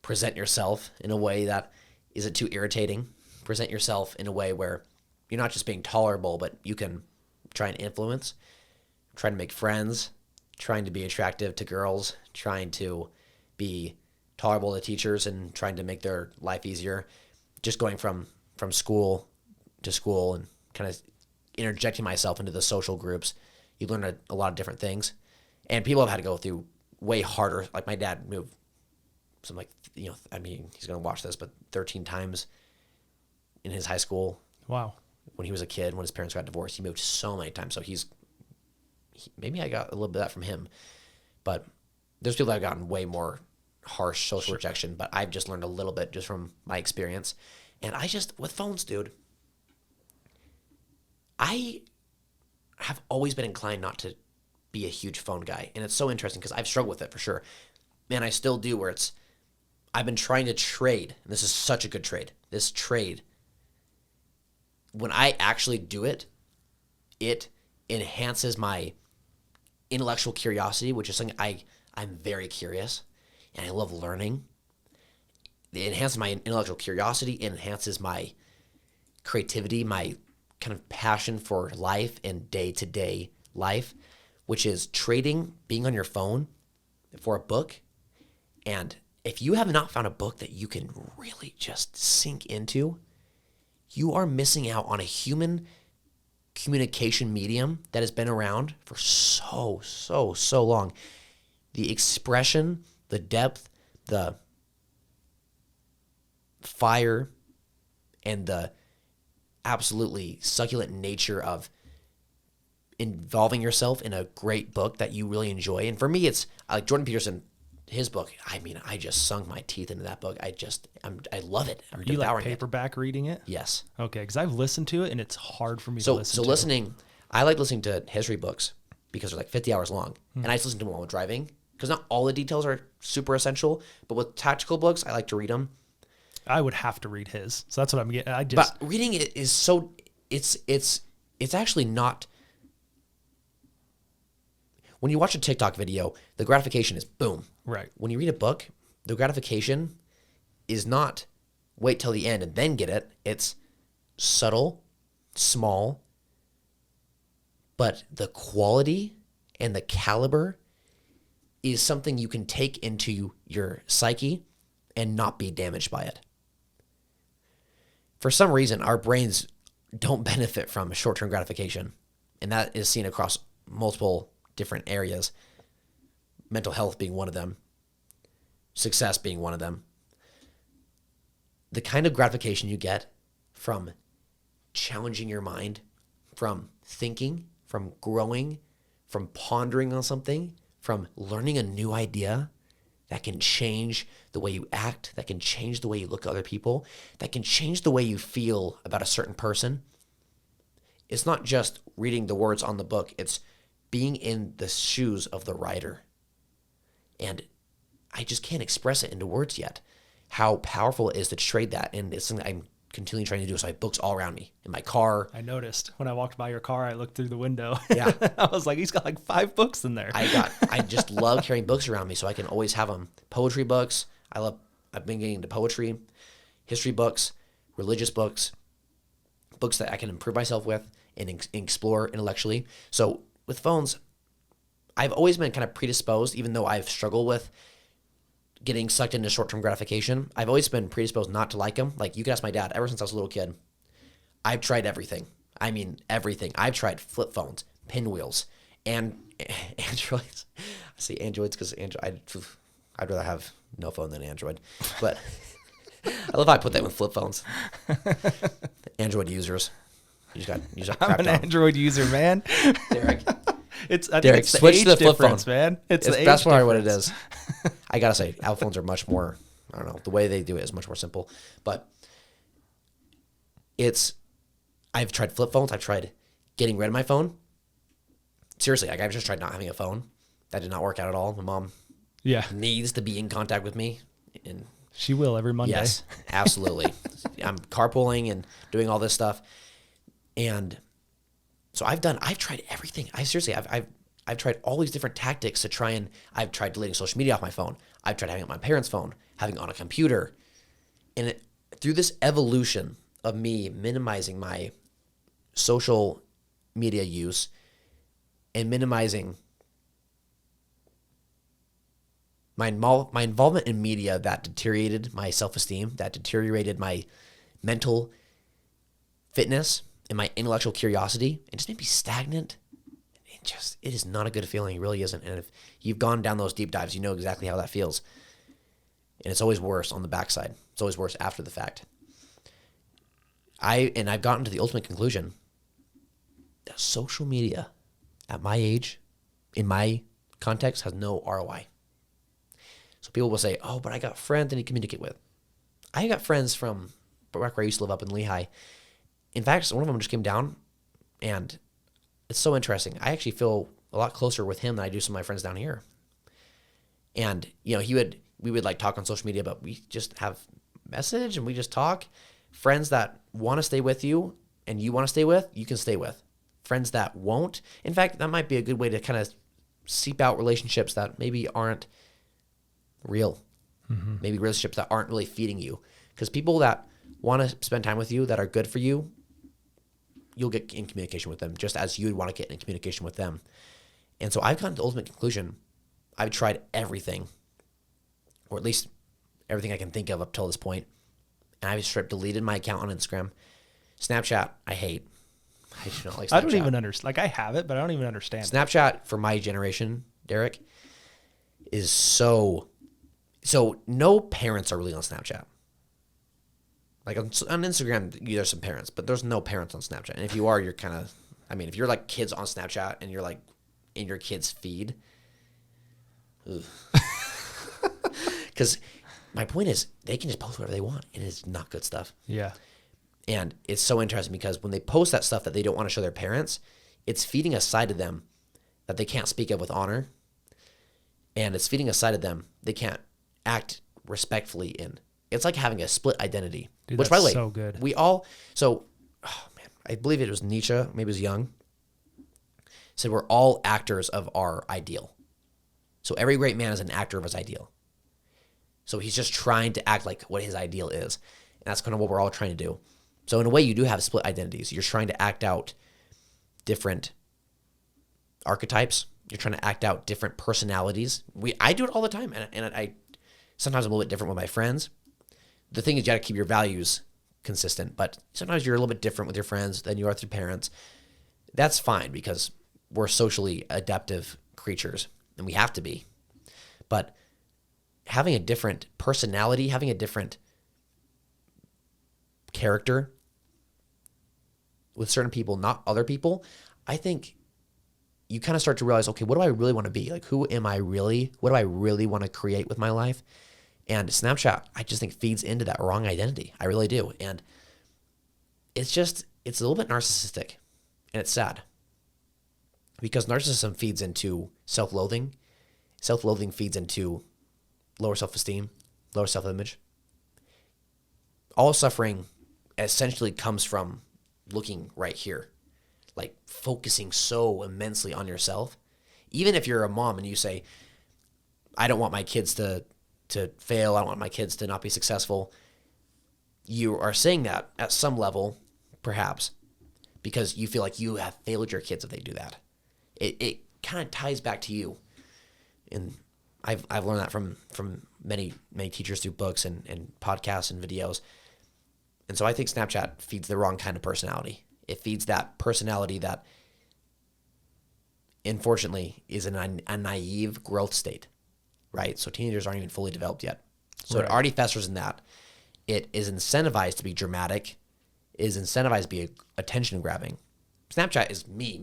present yourself in a way that isn't too irritating. Present yourself in a way where you're not just being tolerable, but you can try and influence, try to make friends, trying to be attractive to girls, trying to be tolerable to teachers, and trying to make their life easier. Just going from school to school and kind of interjecting myself into the social groups. You learn a lot of different things. And people have had to go through way harder. Like my dad moved some he's going to watch this, but 13 times in his high school. Wow. When he was a kid, when his parents got divorced, he moved so many times. So maybe I got a little bit of that from him, but there's people that have gotten way more harsh social rejection, but I've just learned a little bit just from my experience. And with phones, dude, I have always been inclined not to be a huge phone guy. And it's so interesting because I've struggled with it for sure. And I still do, where I've been trying to trade, and this is such a good trade. This trade, when I actually do it, it enhances my intellectual curiosity, which is something I'm very curious and I love learning. It enhances my intellectual curiosity. It enhances my creativity, my kind of passion for life and day-to-day life, which is trading, being on your phone for a book. And if you have not found a book that you can really just sink into, you are missing out on a human communication medium that has been around for so long. The expression, the depth, the fire, and the absolutely succulent nature of involving yourself in a great book that you really enjoy. And for me, it's like Jordan Peterson, his book. I mean, I just sunk my teeth into that book. I love it. Are you like paperback reading it? Yes. Okay, because I've listened to it and it's hard for me to listen to. So I like listening to history books because they're like 50 hours long. And I just listen to them while I'm driving because not all the details are super essential. But with tactical books, I like to read them. I would have to read his. So that's what I'm getting. But reading it is so, it's actually not. When you watch a TikTok video, the gratification is boom. Right. When you read a book, the gratification is not wait till the end and then get it. It's subtle, small, but the quality and the caliber is something you can take into your psyche and not be damaged by it. For some reason, our brains don't benefit from short-term gratification, and that is seen across multiple different areas, mental health being one of them, success being one of them. The kind of gratification you get from challenging your mind, from thinking, from growing, from pondering on something, from learning a new idea that can change the way you act, that can change the way you look at other people, that can change the way you feel about a certain person. it's not just reading the words on the book. It's being in the shoes of the writer. And I just can't express it into words yet, how powerful it is to trade that. And it's something I'm continually trying to do. So I have books all around me in my car. I noticed when I walked by your car, I looked through the window. Yeah. I was like, he's got like 5 books in there. I just love carrying books around me so I can always have them. Poetry books. I've been getting into poetry, history books, religious books, books that I can improve myself with and explore intellectually. So with phones, I've always been kind of predisposed, even though I've struggled with getting sucked into short-term gratification. I've always been predisposed not to like them. Like, you can ask my dad, ever since I was a little kid, I've tried everything. I mean, everything. I've tried flip phones, pinwheels, and Androids. I say Androids because I'd rather have no phone than Android. But I love how I put that with flip phones. Android users. You just got I'm an Android user, man. Derek. I think Derek, it's the switch age to the flip difference, phone. man. It's the age That's probably what it difference. is. I gotta say, Apple phones are much more, I don't know, the way they do it is much more simple. But I've tried flip phones. I've tried getting rid of my phone. Seriously, like, I've just tried not having a phone. That did not work out at all. My mom needs to be in contact with me. And she will every Monday. yes, absolutely. I'm carpooling and doing all this stuff. And so I've tried everything. I've tried all these different tactics to try and I've tried deleting social media off my phone. I've tried having it on my parents' phone, having it on a computer. And through this evolution of me minimizing my social media use and minimizing my involvement in media that deteriorated my self-esteem, that deteriorated my mental fitness and my intellectual curiosity, and just made me stagnant. It is not a good feeling. It really isn't. And if you've gone down those deep dives, you know exactly how that feels. And it's always worse on the backside. It's always worse after the fact. I've gotten to the ultimate conclusion that social media at my age, in my context, has no ROI. So people will say, oh, but I got friends I need to communicate with. I got friends from back where I used to live up in Lehigh. In fact, one of them just came down, and it's so interesting. I actually feel a lot closer with him than I do some of my friends down here. And, you know, we would like talk on social media, but we just have message and we just talk. Friends that want to stay with you and you want to stay with, you can stay with. Friends that won't. In fact, that might be a good way to kind of seep out relationships that maybe aren't real. Mm-hmm. Maybe relationships that aren't really feeding you. Because people that want to spend time with you, that are good for you, you'll get in communication with them just as you would want to get in communication with them. And so I've gotten to the ultimate conclusion. I've tried everything, or at least everything I can think of up till this point. And I've straight deleted my account on Instagram. Snapchat, I hate. I do not like Snapchat. I don't even understand. Like, I have it, but I don't even understand. Snapchat, for my generation, Derek, is so no parents are really on Snapchat. Like on Instagram, there's some parents, but there's no parents on Snapchat. And if you are, you're kind of, I mean, if you're like kids on Snapchat and you're like in your kid's feed, because my point is they can just post whatever they want and it's not good stuff. Yeah. And it's so interesting because when they post that stuff that they don't want to show their parents, it's feeding a side of them that they can't speak of with honor. And it's feeding a side of them they can't act respectfully in. It's like having a split identity. Dude, which, by the way, so good. I believe it was Nietzsche, maybe it was Jung, said we're all actors of our ideal. So every great man is an actor of his ideal. So he's just trying to act like what his ideal is. And that's kind of what we're all trying to do. So in a way, you do have split identities. You're trying to act out different archetypes. You're trying to act out different personalities. I do it all the time. And I sometimes I'm a little bit different with my friends. The thing is, you got to keep your values consistent, but sometimes you're a little bit different with your friends than you are with your parents. That's fine because we're socially adaptive creatures and we have to be. But having a different personality, having a different character with certain people, not other people, I think you kind of start to realize, okay, what do I really want to be? Like, who am I really? What do I really want to create with my life? And Snapchat, I just think feeds into that wrong identity. I really do. And it's a little bit narcissistic. And it's sad because narcissism feeds into self-loathing. Self-loathing feeds into lower self-esteem, lower self-image. All suffering essentially comes from looking right here, like focusing so immensely on yourself. Even if you're a mom and you say, I don't want my kids to fail, I don't want my kids to not be successful, you are saying that at some level, perhaps, because you feel like you have failed your kids if they do that. It kind of ties back to you. And I've learned that from many teachers through books and podcasts and videos. And so I think Snapchat feeds the wrong kind of personality. It feeds that personality that, unfortunately, is in a naive growth state, right? So teenagers aren't even fully developed yet. So It already festers in that. It is incentivized to be dramatic, is incentivized to be attention grabbing. Snapchat is me,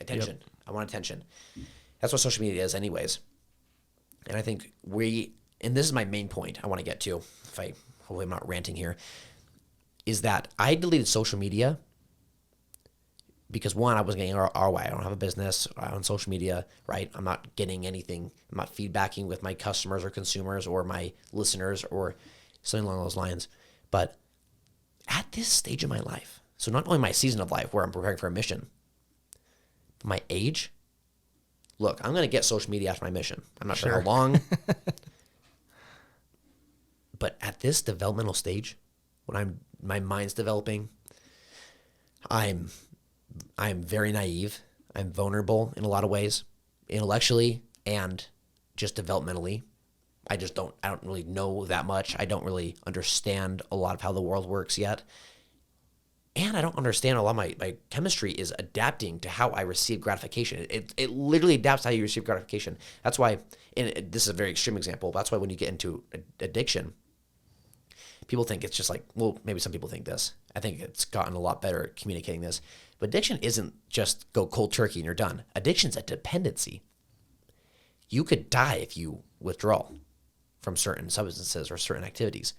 attention. Yep. I want attention. That's what social media is anyways. And I think and this is my main point I want to get to, hopefully I'm not ranting here, is that I deleted social media because, one, I wasn't getting ROI. I don't have a business on social media, right? I'm not getting anything. I'm not feedbacking with my customers or consumers or my listeners or something along those lines. But at this stage of my life, so not only my season of life where I'm preparing for a mission, but my age, look, I'm going to get social media after my mission. I'm not sure how long. But at this developmental stage, when my mind's developing, I'm very naive. I'm vulnerable in a lot of ways, intellectually and just developmentally. I don't really know that much. I don't really understand a lot of how the world works yet. And I don't understand a lot of my chemistry is adapting to how I receive gratification. It literally adapts to how you receive gratification. That's why, and this is a very extreme example, but that's why when you get into addiction, people think it's just like, well, maybe some people think this. I think it's gotten a lot better at communicating this. But addiction isn't just go cold turkey and you're done. Addiction's a dependency. You could die if you withdraw from certain substances or certain activities.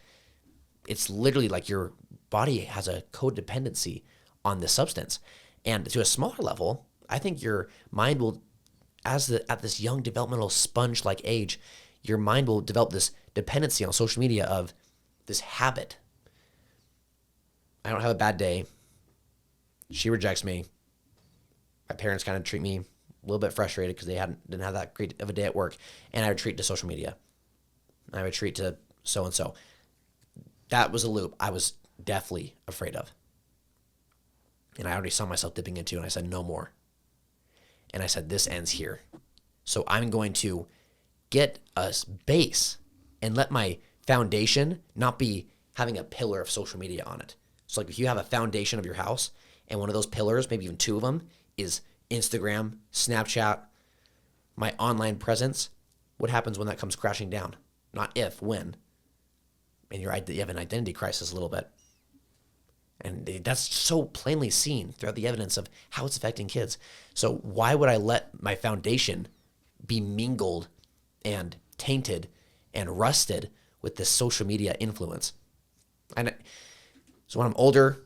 It's literally like your body has a codependency on the substance. And to a smaller level, I think your mind will, at this young developmental sponge-like age, your mind will develop this dependency on social media of this habit. I don't have a bad day. She rejects me. My parents kind of treat me a little bit frustrated because they didn't have that great of a day at work. And I retreat to social media. I retreat to so-and-so. That was a loop I was deathly afraid of. And I already saw myself dipping into, and I said, no more. And I said, this ends here. So I'm going to get a base and let my foundation not be having a pillar of social media on it. So like if you have a foundation of your house and one of those pillars, maybe even two of them, is Instagram, Snapchat, my online presence, what happens when that comes crashing down? Not if, when. And you have an identity crisis a little bit. And that's so plainly seen throughout the evidence of how it's affecting kids. So why would I let my foundation be mingled and tainted and rusted with this social media influence? And so when I'm older,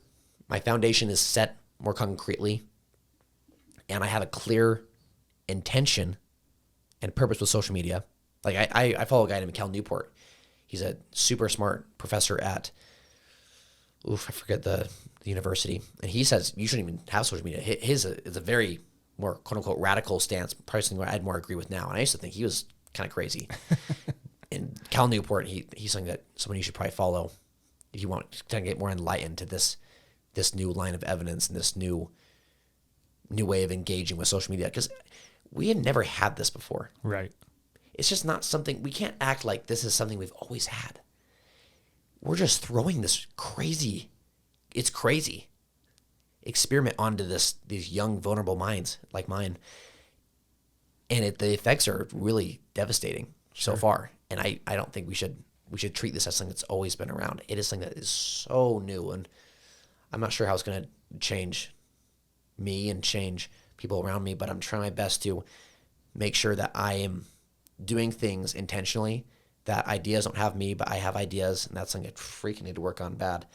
my foundation is set more concretely, and I have a clear intention and purpose with social media. Like I follow a guy named Cal Newport. He's a super smart professor at, I forget the university. And he says you shouldn't even have social media. His is a very more quote unquote radical stance, probably something I'd more agree with now. And I used to think he was kind of crazy. And Cal Newport, he's something that someone you should probably follow if you want to kind of get more enlightened to this new line of evidence and this new way of engaging with social media. Because we have never had this before. Right. It's just not something, we can't act like this is something we've always had. We're just throwing this crazy experiment onto these young, vulnerable minds like mine. And the effects are really devastating so far. And I don't think we should treat this as something that's always been around. It is something that is so new, and I'm not sure how it's going to change me and change people around me, but I'm trying my best to make sure that I am doing things intentionally, that ideas don't have me, but I have ideas, and that's something I freaking need to work on bad,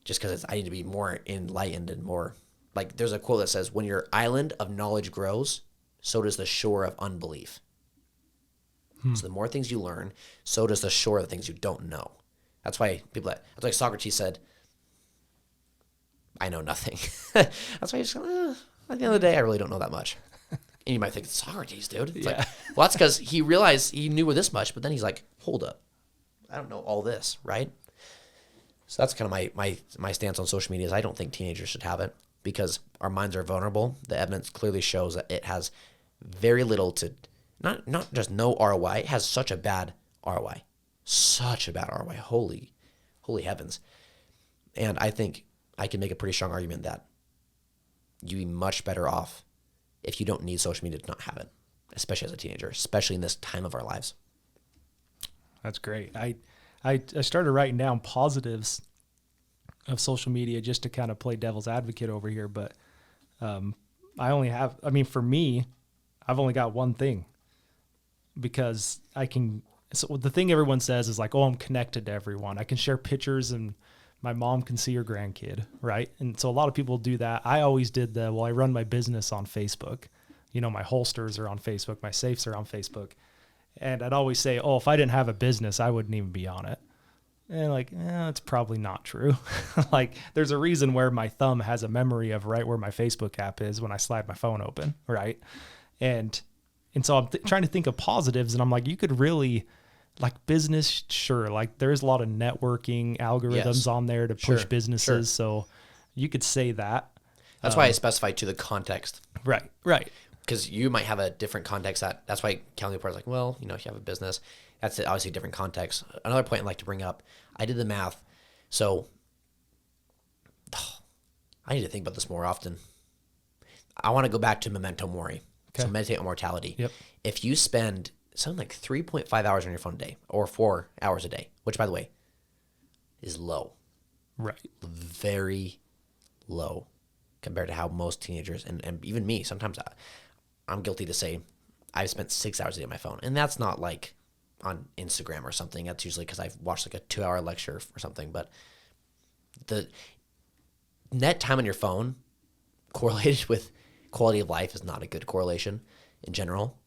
just because I need to be more enlightened and more like there's a quote that says, when your island of knowledge grows, so does the shore of unbelief. So the more things you learn, so does the shore of the things you don't know. That's why Socrates said, I know nothing. That's why he's just at the end of the day, I really don't know that much. And you might think, Socrates, dude. It's like, well, that's because he realized he knew this much, but then he's like, hold up. I don't know all this, right? So that's kind of my stance on social media is I don't think teenagers should have it because our minds are vulnerable. The evidence clearly shows that it has very little to, not just no ROI, it has such a bad ROI. Such a bad ROI. Holy heavens. And I think I can make a pretty strong argument that you'd be much better off if you don't need social media to not have it, especially as a teenager, especially in this time of our lives. That's great. I started writing down positives of social media just to kind of play devil's advocate over here, but for me, I've only got one thing because so the thing everyone says is like, oh, I'm connected to everyone. I can share pictures and my mom can see her grandkid, right? And so a lot of people do that. I always did I run my business on Facebook. My holsters are on Facebook, my safes are on Facebook. And I'd always say, oh, if I didn't have a business, I wouldn't even be on it. And it's probably not true. Like there's a reason where my thumb has a memory of right where my Facebook app is when I slide my phone open, right? And so I'm trying to think of positives, and I'm like, you could really, like business, sure. Like there's a lot of networking algorithms on there to push businesses. Sure. So you could say that. That's why I specify to the context. Right. Because you might have a different context. That's why Calendar Report is like, well, if you have a business, that's obviously a different context. Another point I'd like to bring up, I did the math. So I need to think about this more often. I want to go back to memento mori. Okay. So meditate on mortality. Yep. If you spend something like 3.5 hours on your phone a day or 4 hours a day, which by the way is low. Right. Very low compared to how most teenagers and even me, sometimes I'm guilty to say I've spent 6 hours a day on my phone. And that's not like on Instagram or something. That's usually because I've watched like a 2-hour lecture or something. But the net time on your phone correlated with quality of life is not a good correlation in general.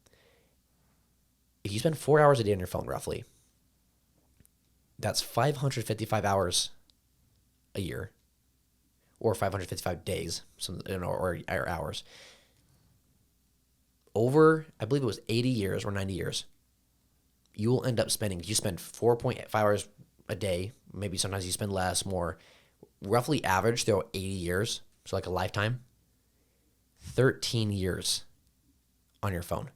If you spend 4 hours a day on your phone, roughly, that's 555 hours a year, or 555 days, or hours. Over, I believe it was 80 years or 90 years, you will end up spending, you spend 4.5 hours a day, maybe sometimes you spend less, more, roughly average throughout 80 years, so like a lifetime, 13 years on your phone.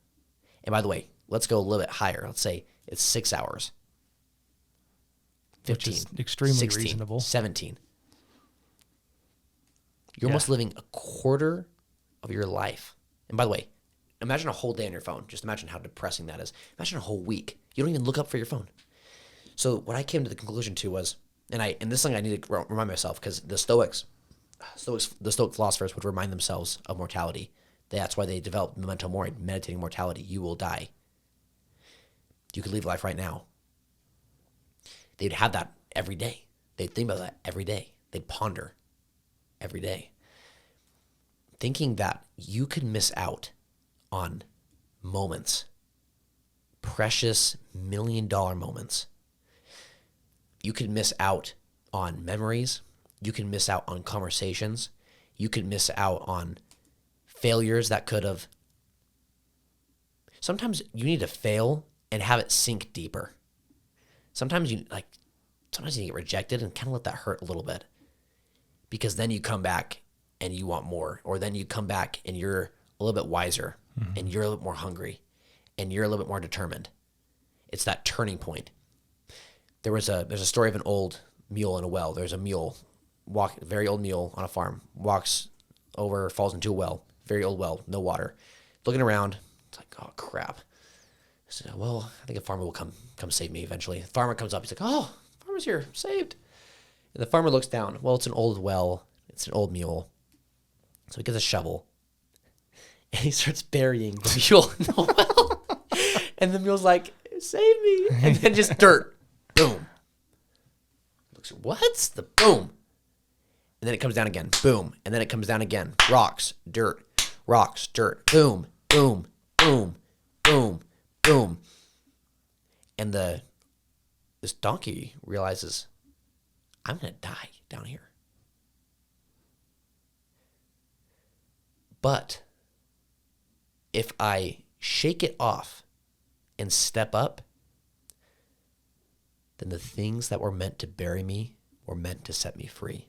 And by the way, let's go a little bit higher. Let's say it's 6 hours. 15, which is extremely 16, reasonable. 17. You're almost living a quarter of your life. And by the way, imagine a whole day on your phone. Just imagine how depressing that is. Imagine a whole week. You don't even look up for your phone. So what I came to the conclusion to was, and this thing I need to remind myself, because the Stoic philosophers would remind themselves of mortality. That's why they developed memento mori, meditating mortality. You will die. You could leave life right now. They'd have that every day. They'd think about that every day. They'd ponder every day. Thinking that you could miss out on moments, precious $1 million moments. You could miss out on memories. You can miss out on conversations. You could miss out on failures that could have. Sometimes you need to fail and have it sink deeper. Sometimes you need to get rejected and kind of let that hurt a little bit. Because then you come back and you want more. Or then you come back and you're a little bit wiser. Mm-hmm. And you're a little bit more hungry. And you're a little bit more determined. It's that turning point. There's a story of an old mule in a well. There's a mule, a very old mule on a farm, walks over, falls into a well, very old well, no water. Looking around, it's like, oh crap. I said, well, I think a farmer will come save me eventually. The farmer comes up, he's like, oh, farmer's here, saved. And the farmer looks down. Well, it's an old well, it's an old mule. So he gets a shovel and he starts burying the mule in the well. And the mule's like, save me. And then just dirt. Boom. Looks, what's the boom? And then it comes down again. Boom. And then it comes down again. Rocks, dirt, boom, boom, boom, boom, boom. And this donkey realizes, I'm going to die down here. But if I shake it off and step up, then the things that were meant to bury me were meant to set me free.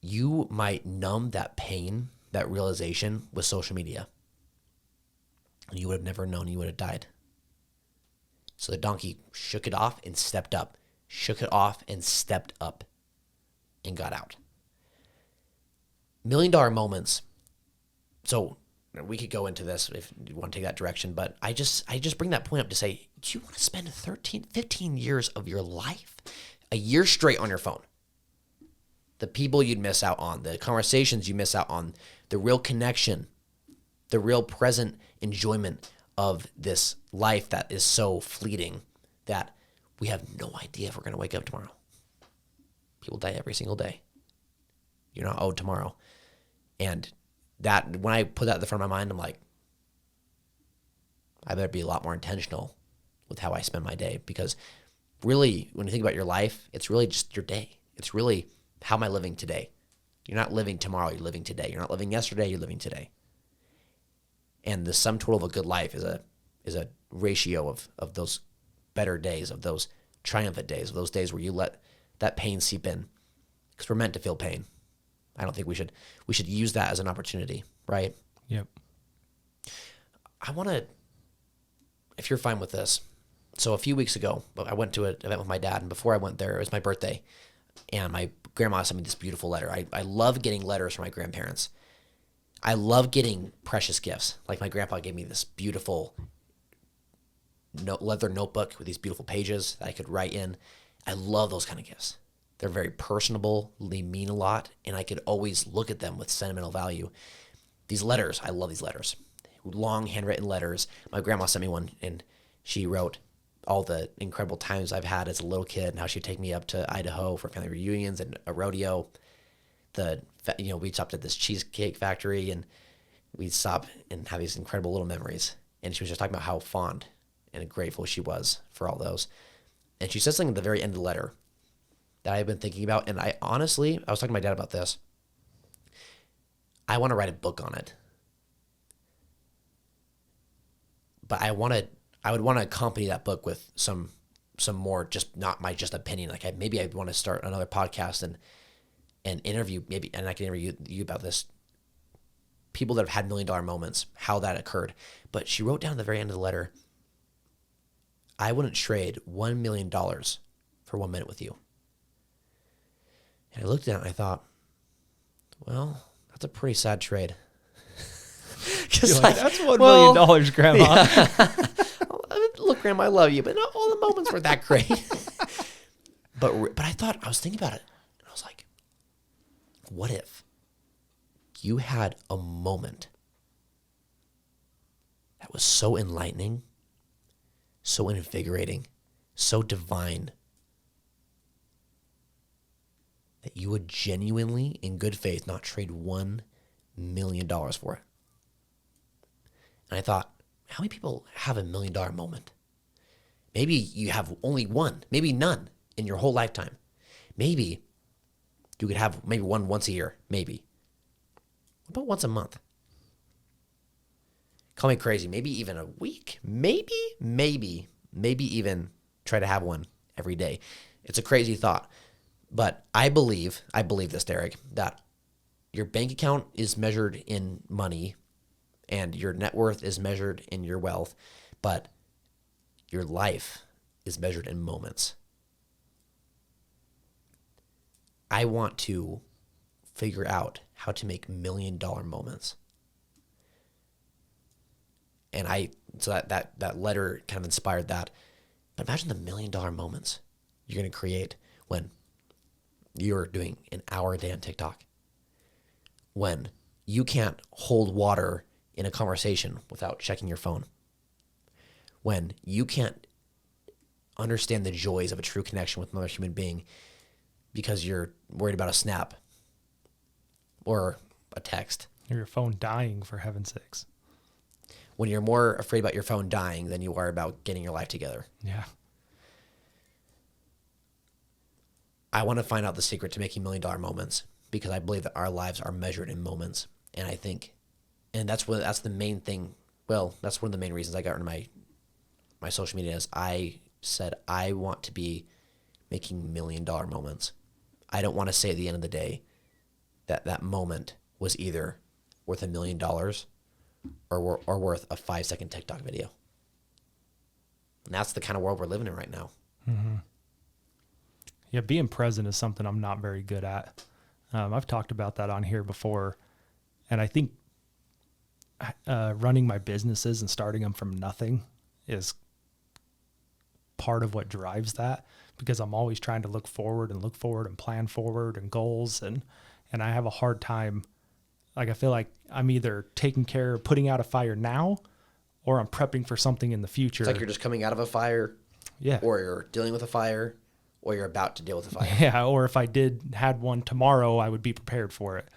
You might numb that pain, that realization with social media. And you would have never known, you would have died. So the donkey shook it off and stepped up, shook it off and stepped up and got out. $1 million moments. So we could go into this if you want to take that direction, but I just bring that point up to say, do you want to spend 15 years of your life, a year straight on your phone? The people you'd miss out on, the conversations you miss out on, the real connection, the real present enjoyment of this life that is so fleeting that we have no idea if we're going to wake up tomorrow. People die every single day. You're not owed tomorrow. And that, when I put that at the front of my mind, I'm like, I better be a lot more intentional with how I spend my day, because really, when you think about your life, it's really just your day. It's really, how am I living today? You're not living tomorrow, you're living today. You're not living yesterday, you're living today. And the sum total of a good life is a ratio of those better days, of those triumphant days, of those days where you let that pain seep in. Because we're meant to feel pain. I don't think we should use that as an opportunity, right? Yep. I want to, if you're fine with this. So a few weeks ago, I went to an event with my dad, and before I went there, it was my birthday, and my grandma sent me this beautiful letter. I love getting letters from my grandparents. I love getting precious gifts. Like my grandpa gave me this beautiful leather notebook with these beautiful pages that I could write in. I love those kind of gifts. They're very personable, they mean a lot, and I could always look at them with sentimental value. These letters, I love these letters. Long handwritten letters. My grandma sent me one, and she wrote all the incredible times I've had as a little kid and how she'd take me up to Idaho for family reunions and a rodeo. We'd stop at this cheesecake factory, and we'd stop and have these incredible little memories. And she was just talking about how fond and grateful she was for all those. And she said something at the very end of the letter that I've been thinking about. And I was talking to my dad about this. I want to write a book on it. But I would want to accompany that book with some more, just not my just opinion. Like maybe I'd want to start another podcast and interview, and I can interview you about this, people that have had $1 million moments, how that occurred. But she wrote down at the very end of the letter, I wouldn't trade $1 million for 1 minute with you. And I looked at it and I thought, well, that's a pretty sad trade. That's $1 million, Grandma. Yeah. Look, Grandma, I love you, but not all the moments were that great. But I was thinking about it, and I was like, what if you had a moment that was so enlightening, so invigorating, so divine, that you would genuinely, in good faith, not trade $1 million for it? And I thought, how many people have $1 million moment? Maybe you have only one, maybe none in your whole lifetime. Maybe you could have maybe one once a year, maybe. What about once a month? Call me crazy, maybe even a week. Maybe even try to have one every day. It's a crazy thought. But I believe this, Derek, that your bank account is measured in money and your net worth is measured in your wealth, but your life is measured in moments. I want to figure out how to make $1 million moments. And so that letter kind of inspired that. But imagine the $1 million moments you're going to create when you're doing an hour a day on TikTok, when you can't hold water in a conversation without checking your phone, when you can't understand the joys of a true connection with another human being because you're worried about a snap or a text. Or your phone dying, for heaven's sakes. When you're more afraid about your phone dying than you are about getting your life together. Yeah. I want to find out the secret to making $1 million moments, because I believe that our lives are measured in moments. And I think, and that's the main thing. Well, that's one of the main reasons I got into my social media is I said, I want to be making $1 million moments. I don't want to say at the end of the day that moment was either worth $1 million or worth a 5-second TikTok video. And that's the kind of world we're living in right now. Mm-hmm. Yeah, being present is something I'm not very good at. I've talked about that on here before. And I think running my businesses and starting them from nothing is part of what drives that, because I'm always trying to look forward and plan forward and goals. And I have a hard time. Like, I feel like I'm either taking care of putting out a fire now, or I'm prepping for something in the future. It's like you're just coming out of a fire. Yeah. Or you're dealing with a fire, or you're about to deal with a fire. Yeah. Or if I had one tomorrow, I would be prepared for it.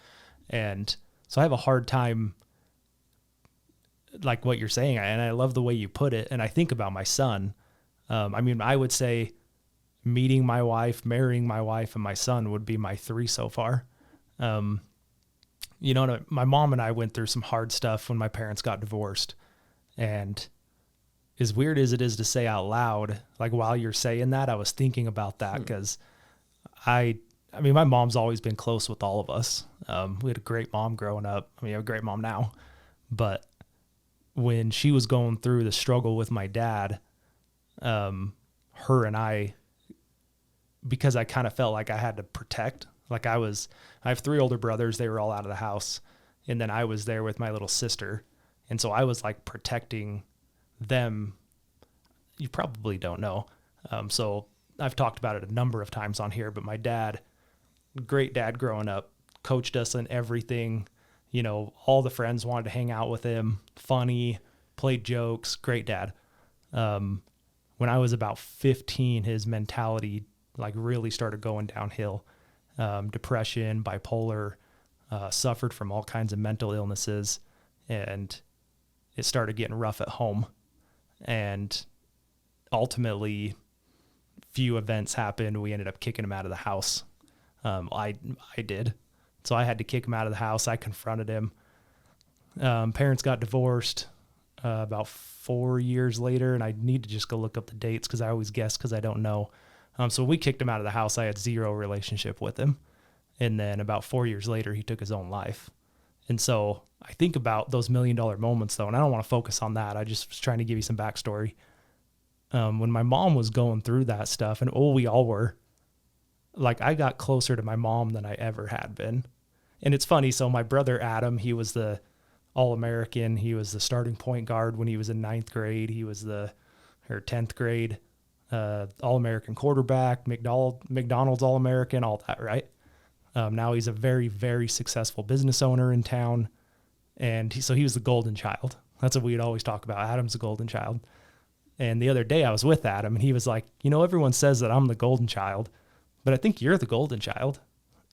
And so I have a hard time, like what you're saying. And I love the way you put it. And I think about my son. I mean, I would say meeting my wife, marrying my wife, and my son would be my 3 so far. You know, my mom and I went through some hard stuff when my parents got divorced. And as weird as it is to say out loud, like while you're saying that, I was thinking about that because I mean, my mom's always been close with all of us. We had a great mom growing up. I mean, I have a great mom now. But when she was going through the struggle with my dad, her and I, because I kind of felt like I had to protect, like I have 3 older brothers. They were all out of the house. And then I was there with my little sister. And so I was like protecting them. You probably don't know. So I've talked about it a number of times on here, but my dad, great dad growing up, coached us in everything. You know, all the friends wanted to hang out with him, funny, played jokes, great dad. When I was about 15, his mentality like really started going downhill. Depression, bipolar, suffered from all kinds of mental illnesses, and it started getting rough at home. And ultimately, few events happened. We ended up kicking him out of the house. I did. So I had to kick him out of the house. I confronted him. Parents got divorced about 4 years later, and I need to just go look up the dates because I always guess because I don't know. So we kicked him out of the house. I had 0 relationship with him. And then about 4 years later, he took his own life. And so I think about those $1 million moments, though, and I don't want to focus on that. I just was trying to give you some backstory. When my mom was going through that stuff, and we all were, like, I got closer to my mom than I ever had been. And it's funny. So my brother, Adam, he was the All-American. He was the starting point guard when he was in 9th grade. He was 10th grade. All-American quarterback, McDonald's All-American, all that, right? Now he's a very, very successful business owner in town. And he was the golden child. That's what we'd always talk about. Adam's the golden child. And the other day I was with Adam, and he was like, you know, everyone says that I'm the golden child, but I think you're the golden child.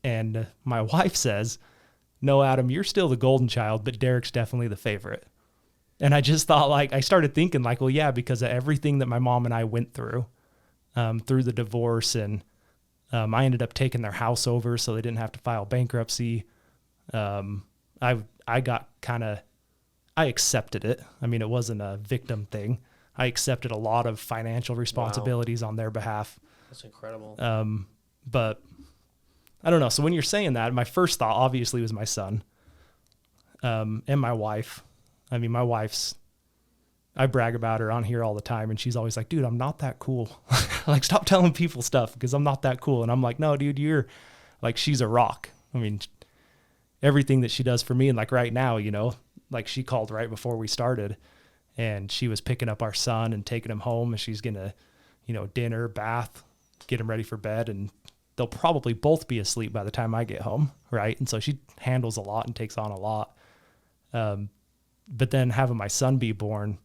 And my wife says, no, Adam, you're still the golden child, but Derek's definitely the favorite. And I just thought, like, I started thinking like, well, yeah, because of everything that my mom and I went through the divorce, and I ended up taking their house over so they didn't have to file bankruptcy. I accepted it. I mean, it wasn't a victim thing. I accepted a lot of financial responsibilities on their behalf. That's incredible. But I don't know. So when you're saying that, my first thought obviously was my son, and my wife. I mean, I brag about her on here all the time, and she's always like, dude, I'm not that cool. Like, stop telling people stuff because I'm not that cool. And I'm like, no, dude, you're like, she's a rock. I mean, everything that she does for me. And like right now, you know, like she called right before we started, and she was picking up our son and taking him home, and she's going to, you know, dinner, bath, get him ready for bed. And they'll probably both be asleep by the time I get home. Right. And so she handles a lot and takes on a lot. But then having my son be born,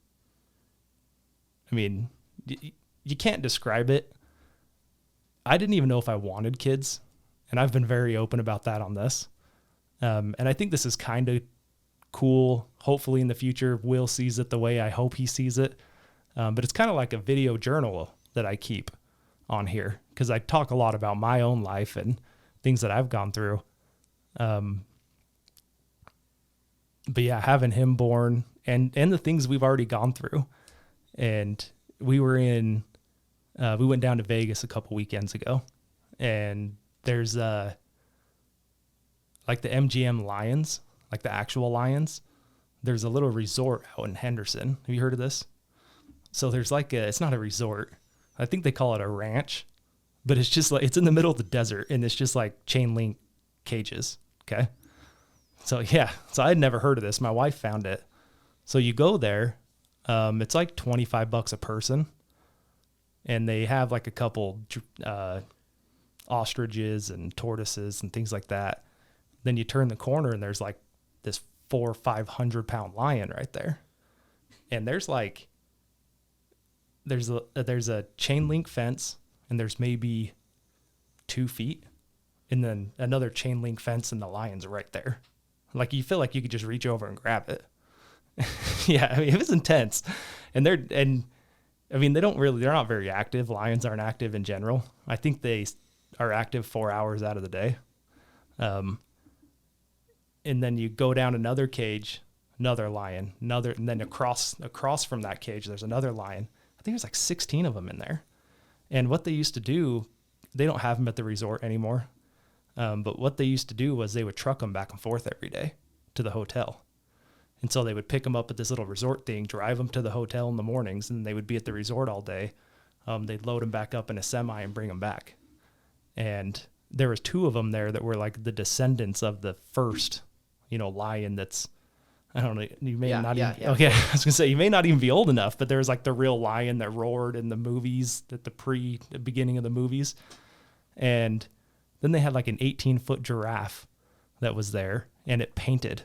I mean, you can't describe it. I didn't even know if I wanted kids. And I've been very open about that on this. And I think this is kind of cool. Hopefully in the future, Will sees it the way I hope he sees it. But it's kind of like a video journal that I keep on here, because I talk a lot about my own life and things that I've gone through. But yeah, having him born and the things we've already gone through. And we went down to Vegas a couple weekends ago, and there's like the MGM Lions, like the actual Lions. There's a little resort out in Henderson. Have you heard of this? So there's it's not a resort. I think they call it a ranch, but it's just like, it's in the middle of the desert, and it's just like chain link cages. Okay. So yeah, so I had never heard of this. My wife found it. So you go there, it's like $25 a person, and they have like a couple, ostriches and tortoises and things like that. Then you turn the corner and there's like this 400 or 500 pound lion right there. And there's a chain link fence, and there's maybe 2 feet, and then another chain link fence, and the lion's right there. Like, you feel like you could just reach over and grab it. Yeah. I mean, it was intense, and they're not very active. Lions aren't active in general. I think they are active 4 hours out of the day. And then you go down another cage, another lion, and then across from that cage, there's another lion. I think there's like 16 of them in there. And what they used to do, they don't have them at the resort anymore. But what they used to do was they would truck them back and forth every day to the hotel. And so they would pick them up at this little resort thing, drive them to the hotel in the mornings, and they would be at the resort all day. They'd load them back up in a semi and bring them back. And there was 2 of them there that were like the descendants of the first, lion that's, I don't know, you may not even, okay, I was gonna say, you may not even be old enough, but there was like the real lion that roared in the movies, at the beginning of the movies. And then they had like an 18-foot giraffe that was there, and it painted,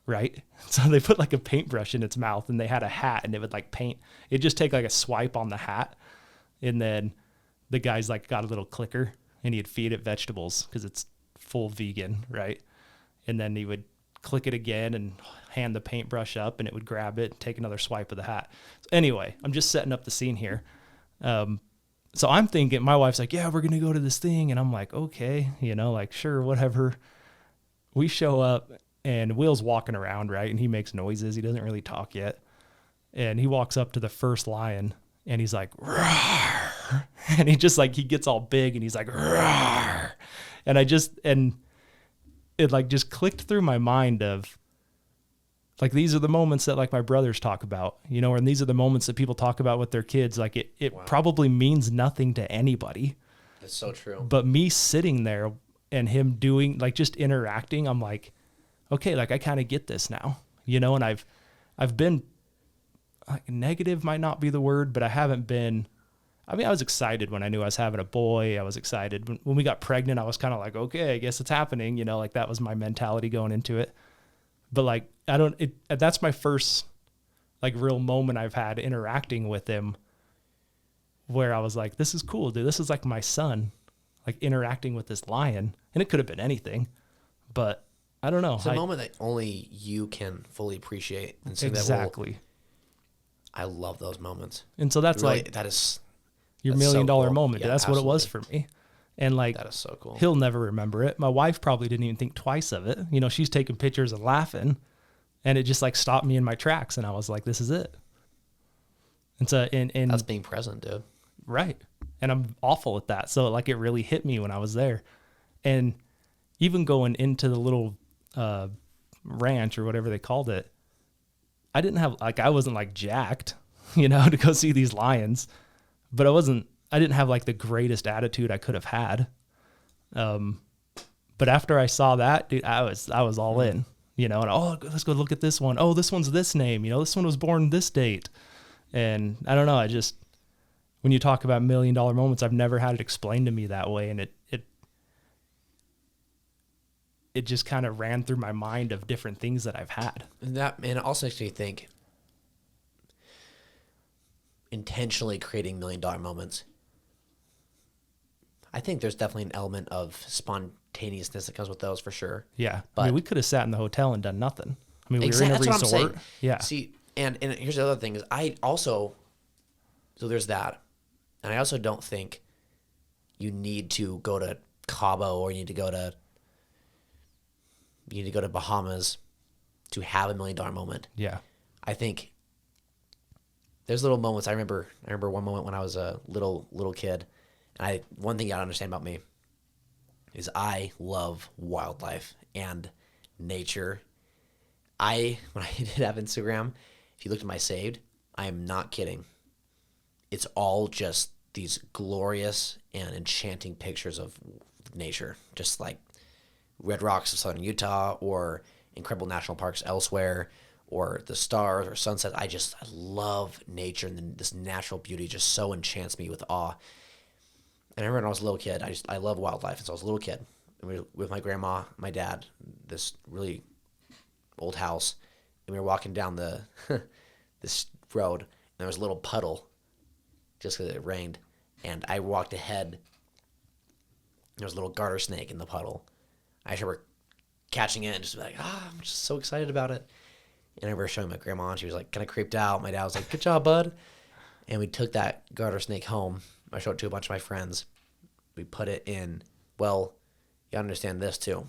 right? So they put like a paintbrush in its mouth, and they had a hat, and it would like paint. It'd just take like a swipe on the hat, and then the guy's like got a little clicker, and he'd feed it vegetables because it's full vegan, right? And then he would click it again and hand the paintbrush up, and it would grab it and take another swipe of the hat. So anyway, I'm just setting up the scene here. So I'm thinking, my wife's like, yeah, we're going to go to this thing. And I'm like, okay, like, sure, whatever. We show up, and Will's walking around, right? And he makes noises. He doesn't really talk yet. And he walks up to the first lion, and he's like, roar. And he gets all big, and he's like, roar. And it like just clicked through my mind of like, these are the moments that like my brothers talk about, and these are the moments that people talk about with their kids. Like it wow. Probably means nothing to anybody. That's so true. But me sitting there and him doing like just interacting, I'm like, okay, like I kind of get this now, and I've been like, negative might not be the word, but I haven't been. I mean, I was excited when I knew I was having a boy. I was excited when we got pregnant. I was kind of like, okay, I guess it's happening. Like that was my mentality going into it. But like, that's my first like real moment I've had interacting with him where I was like, this is cool, dude. This is like my son, like interacting with this lion. And it could have been anything, but I don't know. It's a moment that only you can fully appreciate. And so exactly. I love those moments. And so that's really, like, that's your $1 million so cool. moment. Yeah, that's absolutely what it was for me. And like, that is so cool. He'll never remember it. My wife probably didn't even think twice of it. She's taking pictures and laughing, and it just like stopped me in my tracks. And I was like, this is it. And so, and that's being present, dude. Right. And I'm awful at that. So like, it really hit me when I was there. And even going into the little, ranch or whatever they called it, I wasn't like jacked, to go see these lions, but I didn't have like the greatest attitude I could have had. But after I saw that, dude, I was all in, and let's go look at this one. Oh, this one's this name, this one was born this date. And I don't know. When you talk about $1 million moments, I've never had it explained to me that way. And it just kind of ran through my mind of different things that I've had. And it also makes me think, intentionally creating $1 million moments. I think there's definitely an element of spontaneousness that comes with those for sure. Yeah. But I mean, we could have sat in the hotel and done nothing. I mean, we exactly, were in a that's resort. what I'm saying. Yeah. See, and here's the other thing is I also, so there's that. And I also don't think you need to go to Cabo or you need to go to Bahamas to have $1 million moment. Yeah. I think there's little moments. I remember one moment when I was a little kid. And one thing you gotta understand about me is I love wildlife and nature. When I did have Instagram, if you looked at my saved, I am not kidding. It's all just these glorious and enchanting pictures of nature, just like red rocks of southern Utah or incredible national parks elsewhere or the stars or sunsets. I love nature, and this natural beauty just so enchants me with awe. And I remember when I was a little kid, I love wildlife. And so I was a little kid, and we were with my grandma, my dad, this really old house, and we were walking down this road, and there was a little puddle just because it rained. And I walked ahead. There was a little garter snake in the puddle. I just remember catching it and just like, I'm just so excited about it. And I remember showing my grandma, and she was like kind of creeped out. My dad was like, good job, bud. And we took that garter snake home. I showed it to a bunch of my friends. We put it in, well, you understand this too.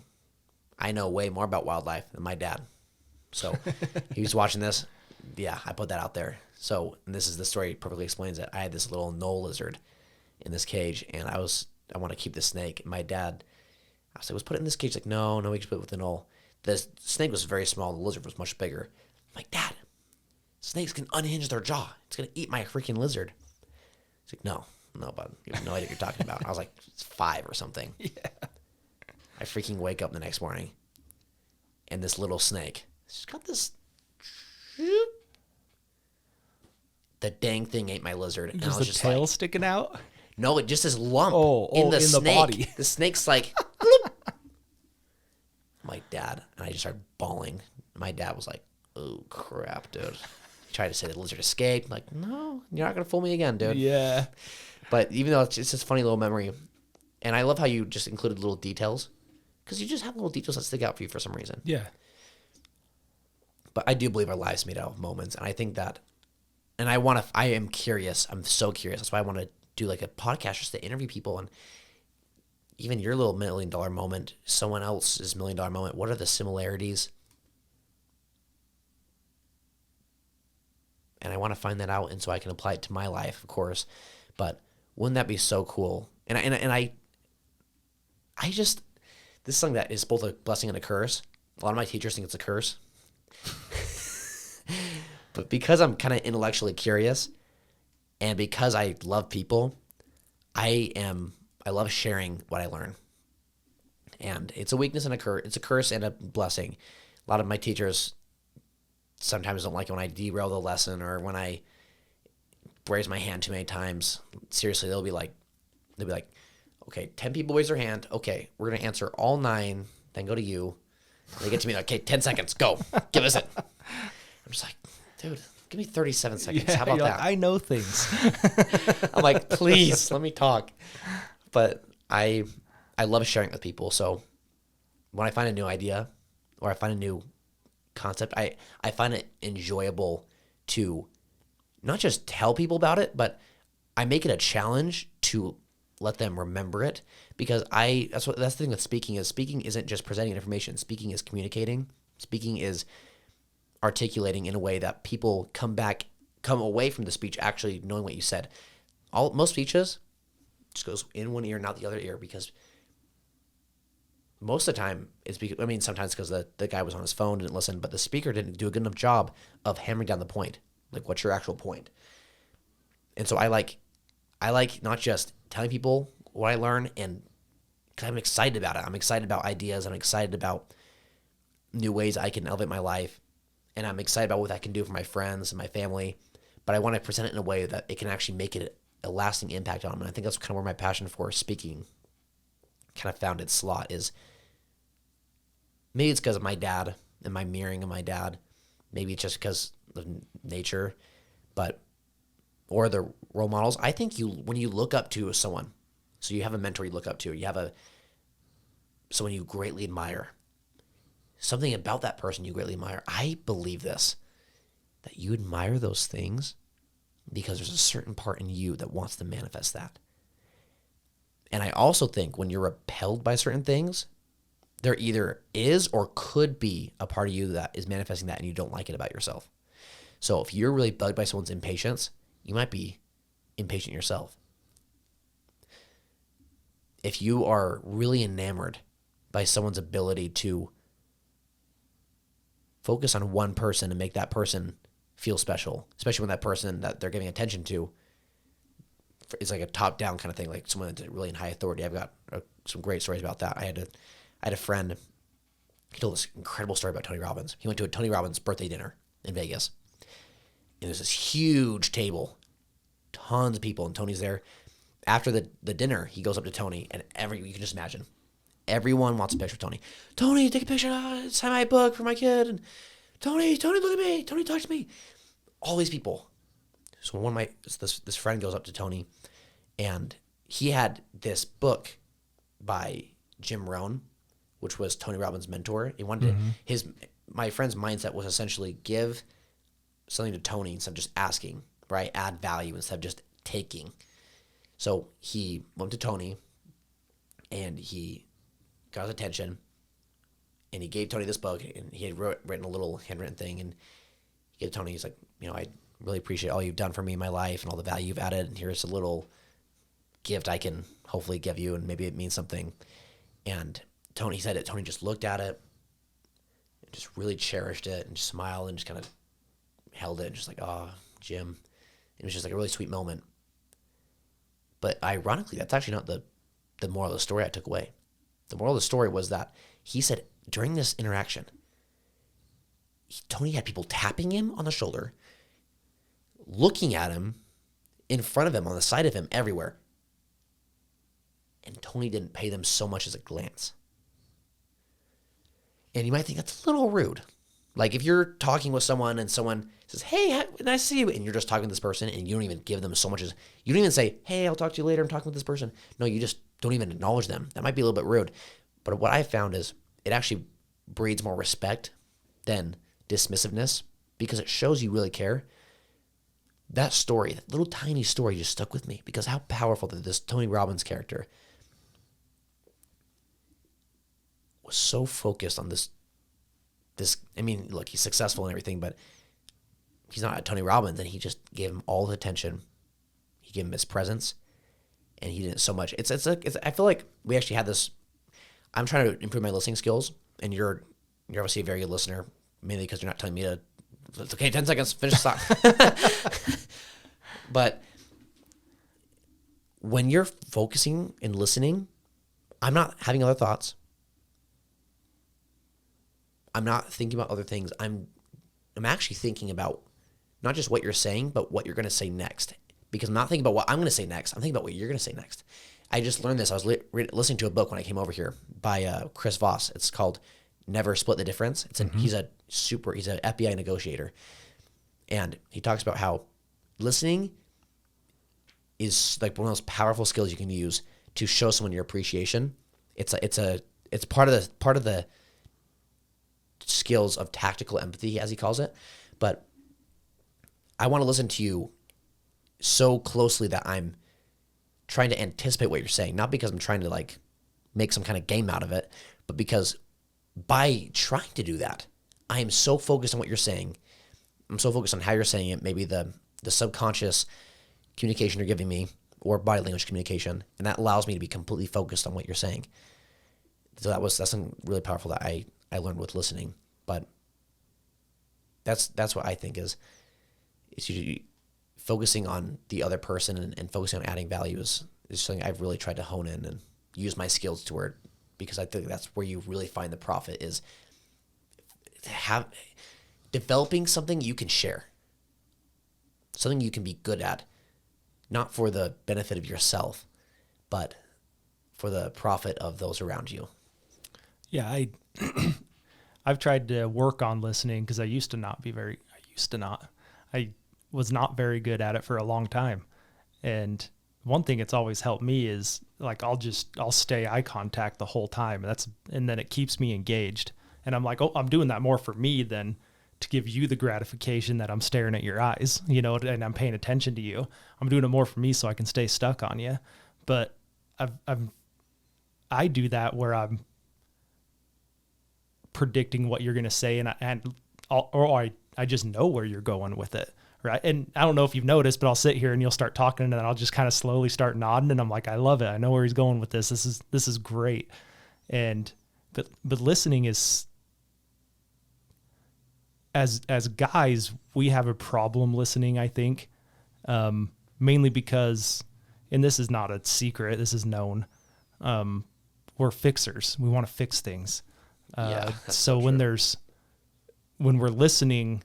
I know way more about wildlife than my dad. So he was watching this. Yeah, I put that out there. So, and this is the story perfectly explains it. I had this little knoll lizard in this cage, and I want to keep the snake. And my dad, I was like, let's put it in this cage. Like, no, we can put it with the knoll. The snake was very small. The lizard was much bigger. I'm like, Dad, snakes can unhinge their jaw. It's going to eat my freaking lizard. He's like, no, bud. You have no idea what you're talking about. I was like, it's 5 or something. Yeah. I freaking wake up the next morning, and this little snake, she's got this, the dang thing ate my lizard. And Just I was the just tail like, sticking out? no, it just this lump in the the body. The snake's like, bloop. My dad, and I just started bawling. My dad was like, oh, crap, dude. He tried to say the lizard escaped. I'm like, no, you're not going to fool me again, dude. Yeah. But even though it's just a funny little memory, and I love how you just included little details, because you just have little details that stick out for you for some reason. Yeah. But I do believe our lives made out of moments, and I think that, and I am curious. I'm so curious. That's why I want to do like a podcast just to interview people, and even your little $1 million moment, someone else's $1 million moment. What are the similarities? And I want to find that out, and so I can apply it to my life, of course. But wouldn't that be so cool? And I just, this is something that is both a blessing and a curse. A lot of my teachers think it's a curse. But because I'm kind of intellectually curious, and because I love people, I love sharing what I learn. And it's a weakness and a curse. It's a curse and a blessing. A lot of my teachers sometimes don't like it when I derail the lesson or when I raise my hand too many times. Seriously, they'll be like, okay, 10 people raise their hand. Okay, we're going to answer all 9, then go to you. And they get to me, okay, 10 seconds, go. Give us it. I'm just like, dude, give me 37 seconds. Yeah, how about that? Like, I know things. I'm like, please, let me talk. But I love sharing with people. So when I find a new idea or I find a new concept, I find it enjoyable to not just tell people about it, but I make it a challenge to let them remember it, because that's the thing with speaking is speaking isn't just presenting information. Speaking is communicating. Speaking is articulating in a way that people come away from the speech actually knowing what you said. Most speeches just goes in one ear and out the other ear, because most of the time sometimes because the guy was on his phone, didn't listen, but the speaker didn't do a good enough job of hammering down the point. Like, what's your actual point? And so I like not just telling people what I learn, and because I'm excited about it. I'm excited about ideas. I'm excited about new ways I can elevate my life, and I'm excited about what I can do for my friends and my family. But I want to present it in a way that it can actually make it a lasting impact on them. And I think that's kind of where my passion for speaking kind of found its slot is. Maybe it's because of my dad and my mirroring of my dad. Maybe it's just because of nature, or the role models. I think when you look up to someone, So you have a mentor you look up to. You have someone you greatly admire. Something about that person you greatly admire. I believe this, that you admire those things because there's a certain part in you that wants to manifest that. And I also think when you're repelled by certain things, there either is or could be a part of you that is manifesting that and you don't like it about yourself. So if you're really bugged by someone's impatience, you might be impatient yourself. If you are really enamored by someone's ability to focus on one person and make that person feel special, especially when that person that they're giving attention to is like a top-down kind of thing, like someone that's really in high authority. I've got some great stories about that. I had a friend, he told this incredible story about Tony Robbins. He went to a Tony Robbins birthday dinner in Vegas. And there's this huge table, tons of people, and Tony's there. After the dinner, he goes up to Tony, and you can just imagine, everyone wants a picture of Tony. Tony, take a picture. Sign my book for my kid. And Tony, look at me. Tony, talk to me. All these people. So this friend goes up to Tony, and he had this book by Jim Rohn, which was Tony Robbins' mentor. He wanted my friend's mindset was essentially give something to Tony instead of just asking, right? Add value instead of just taking. So he went to Tony, and he got his attention, and he gave Tony this book, and he had written a little handwritten thing, and he gave Tony, he's like, I really appreciate all you've done for me in my life and all the value you've added, and here's a little gift I can hopefully give you, and maybe it means something. And Tony said it. Tony just looked at it and just really cherished it and just smiled and just kind of held it and just like, oh, Jim. It was just like a really sweet moment. But ironically, that's actually not the moral of the story I took away. The moral of the story was that he said during this interaction, Tony had people tapping him on the shoulder, looking at him, in front of him, on the side of him, everywhere. And Tony didn't pay them so much as a glance. And you might think that's a little rude. Like if you're talking with someone and someone says, hey, nice to see you, and you're just talking to this person and you don't even give them so much as, you don't even say, hey, I'll talk to you later, I'm talking with this person. No, you just don't even acknowledge them. That might be a little bit rude. But what I found is it actually breeds more respect than dismissiveness because it shows you really care. That story, that little tiny story just stuck with me because how powerful that this Tony Robbins character was so focused on this, I mean, look, he's successful and everything, but he's not a Tony Robbins, and he just gave him all the attention. He gave him his presence, and he didn't so much. It's I feel like we actually had this. I'm trying to improve my listening skills, and you're obviously a very good listener, mainly because you're not telling me to. It's okay, 10 seconds, finish the song. But when you're focusing and listening, I'm not having other thoughts. I'm not thinking about other things. I'm actually thinking about not just what you're saying, but what you're going to say next. Because I'm not thinking about what I'm going to say next. I'm thinking about what you're going to say next. I just learned this. I was listening to a book when I came over here by Chris Voss. It's called Never Split the Difference. He's an FBI negotiator. And he talks about how listening is like one of those powerful skills you can use to show someone your appreciation. It's part of the skills of tactical empathy, as he calls it. But I want to listen to you so closely that I'm trying to anticipate what you're saying, not because I'm trying to like make some kind of game out of it, but because by trying to do that, I am so focused on what you're saying. I'm so focused on how you're saying it, maybe the subconscious communication you're giving me or body language communication, and that allows me to be completely focused on what you're saying. So that's something really powerful that I learned with listening. But that's what I think is usually focusing on the other person and focusing on adding value is something I've really tried to hone in and use my skills toward, because I think that's where you really find the profit is developing something you can share, something you can be good at, not for the benefit of yourself, but for the profit of those around you. Yeah, I've tried to work on listening because I was not very good at it for a long time. And one thing it's always helped me is like, I'll stay eye contact the whole time. And then it keeps me engaged. And I'm like, oh, I'm doing that more for me than to give you the gratification that I'm staring at your eyes, you know, and I'm paying attention to you. I'm doing it more for me so I can stay stuck on you. But I do that where I'm predicting what you're going to say, I just know where you're going with it. Right. And I don't know if you've noticed, but I'll sit here and you'll start talking and then I'll just kind of slowly start nodding. And I'm like, I love it. I know where he's going with this. This is great. But listening is, as guys, we have a problem listening, I think, mainly because, and this is not a secret, this is known, we're fixers. We want to fix things. So when we're listening,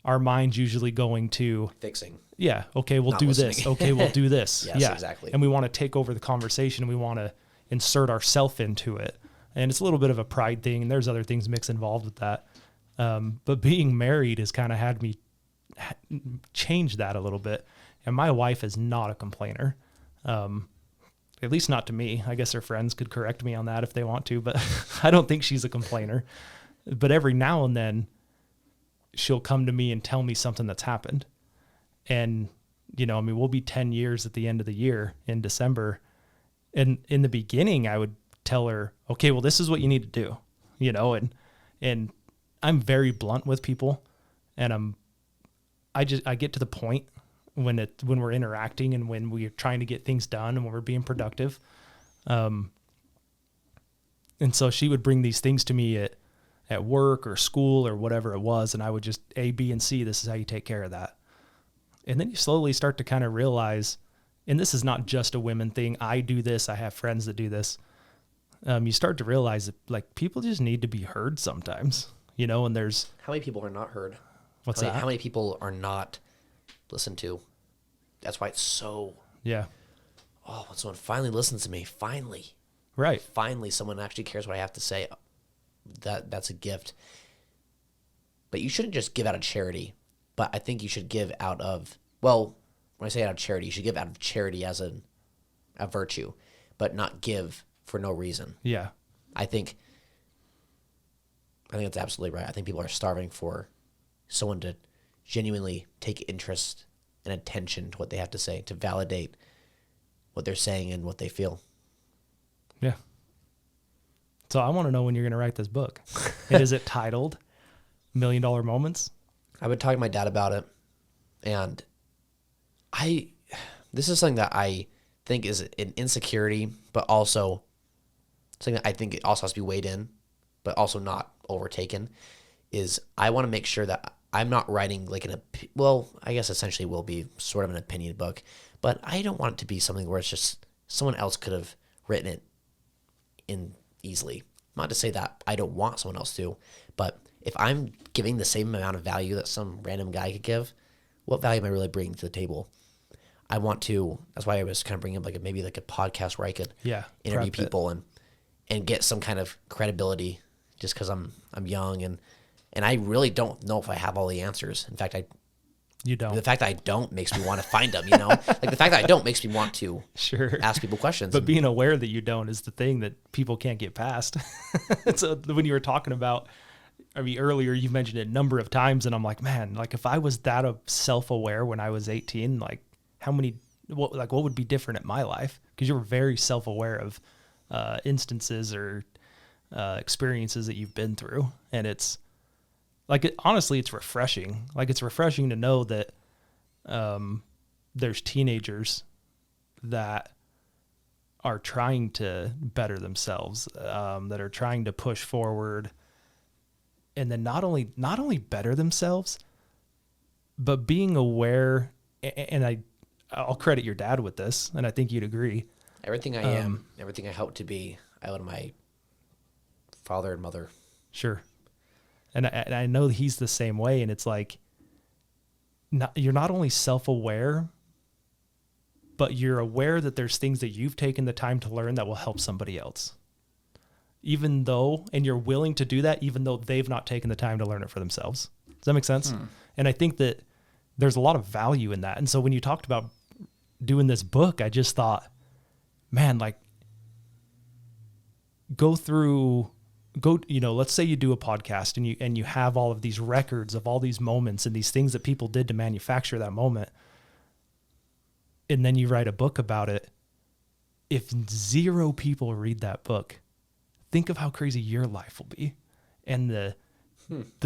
our mind's usually going to fixing. Yeah. Okay. We'll do this. Okay. We'll do this. Yes, exactly. And we want to take over the conversation and we want to insert ourselves into it. And it's a little bit of a pride thing. And there's other things mixed involved with that. But being married has kind of had me change that a little bit. And my wife is not a complainer. At least not to me. I guess her friends could correct me on that if they want to, but I don't think she's a complainer. But every now and then she'll come to me and tell me something that's happened. And, you know, I mean, we'll be 10 years at the end of the year in December. And in the beginning, I would tell her, okay, well, this is what you need to do, you know, and I'm very blunt with people, and I get to the point when we're interacting and when we're trying to get things done and when we're being productive. And so she would bring these things to me at work or school or whatever it was. And I would just A, B, and C, this is how you take care of that. And then you slowly start to kind of realize, and this is not just a women thing. I do this. I have friends that do this. You start to realize that like people just need to be heard sometimes, you know, and there's. How many people are not heard? What's that? How many people are not listened to? That's why it's so. Yeah. Oh, when someone finally listens to me, finally. Right. Finally, someone actually cares what I have to say. That's a gift. But you shouldn't just give out of charity. But I think you should give out of, well, when I say out of charity, you should give out of charity as a virtue, but not give for no reason. Yeah. I think that's absolutely right. I think people are starving for someone to genuinely take interest and attention to what they have to say, to validate what they're saying and what they feel. Yeah. So I want to know when you're going to write this book. And is it titled $1 Million Moments? I've been talking to my dad about it, and this is something that I think is an insecurity, but also something that I think it also has to be weighed in, but also not overtaken, is I want to make sure that I'm not writing like I guess essentially will be sort of an opinion book, but I don't want it to be something where it's just someone else could have written it in easily. Not to say that I don't want someone else to, but if I'm giving the same amount of value that some random guy could give, what value am I really bringing to the table? I want to, that's why I was kind of bringing up maybe a podcast where I could interview people and get some kind of credibility just because I'm young and I really don't know if I have all the answers. In fact, you don't. The fact that I don't makes me want to find them, you know? Like the fact that I don't makes me want to ask people questions. But being aware that you don't is the thing that people can't get past. So when you were talking about, I mean, earlier you mentioned it a number of times and I'm like, man, like if I was that self-aware when I was 18, like what would be different in my life? Because you were very self-aware of instances or experiences that you've been through. And it's like, honestly, it's refreshing. Like it's refreshing to know that there's teenagers that are trying to better themselves, that are trying to push forward. And then not only better themselves, but being aware, and I'll credit your dad with this, and I think you'd agree. Everything I am, everything I hope to be, I owe to my father and mother. Sure. And I know he's the same way, and it's like, you're not only self-aware, but you're aware that there's things that you've taken the time to learn that will help somebody else. And you're willing to do that, even though they've not taken the time to learn it for themselves. Does that make sense? And I think that there's a lot of value in that. And so when you talked about doing this book, I just thought, man, like, let's say you do a podcast and you have all of these records of all these moments and these things that people did to manufacture that moment. And then you write a book about it. If 0 people read that book, think of how crazy your life will be, and the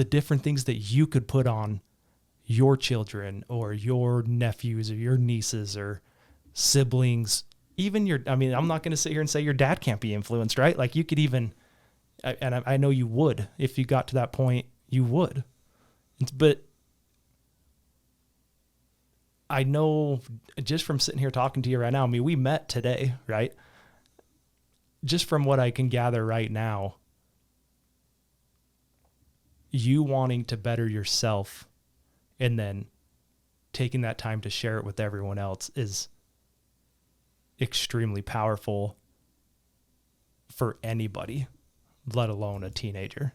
different things that you could put on your children or your nephews or your nieces or siblings. Even I'm not going to sit here and say your dad can't be influenced, right? Like, you could even, and I know you would, if you got to that point, you would. But I know just from sitting here talking to you right now, I mean, we met today, right? Just from what I can gather right now, you wanting to better yourself and then taking that time to share it with everyone else is extremely powerful for anybody, let alone a teenager.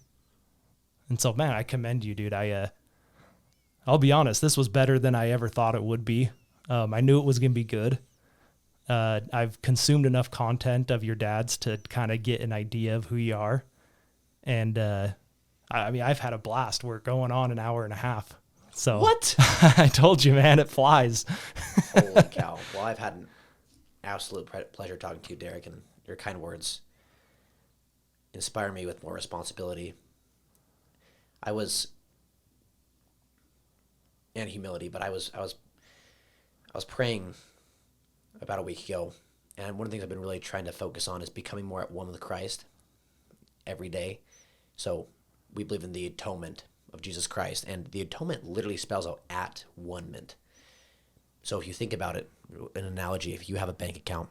And so, man, I commend you, dude. I'll be honest, this was better than I ever thought it would be. I knew it was going to be good. I've consumed enough content of your dad's to kind of get an idea of who you are. And I've had a blast. We're going on an hour and a half. So what? I told you, man, it flies. Holy cow. Well, I've had an absolute pleasure talking to you, Derek, and your kind words inspire me with more responsibility. And humility, but I was praying about a week ago, and one of the things I've been really trying to focus on is becoming more at one with Christ every day. So we believe in the atonement of Jesus Christ, and the atonement literally spells out at one-ment. So if you think about it, an analogy, if you have a bank account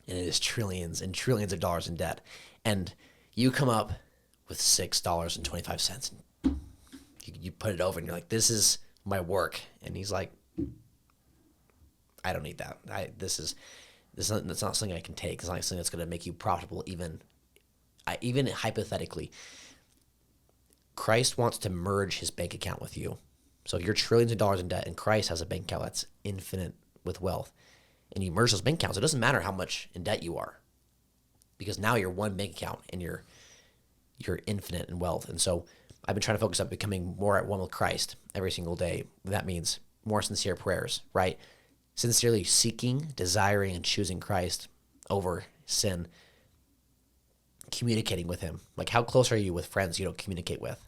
and it is trillions and trillions of dollars in debt, and you come up with $6.25, and you put it over and you're like, this is my work. And he's like, I don't need that. That's not something I can take. It's not something that's going to make you profitable, even hypothetically. Christ wants to merge his bank account with you. So if you're trillions of dollars in debt and Christ has a bank account that's infinite with wealth, and you merge those bank accounts, it doesn't matter how much in debt you are, because now you're one bank account and you're infinite in wealth. And so I've been trying to focus on becoming more at one with Christ every single day. That means more sincere prayers, right? Sincerely seeking, desiring, and choosing Christ over sin. Communicating with him. Like, how close are you with friends you don't communicate with?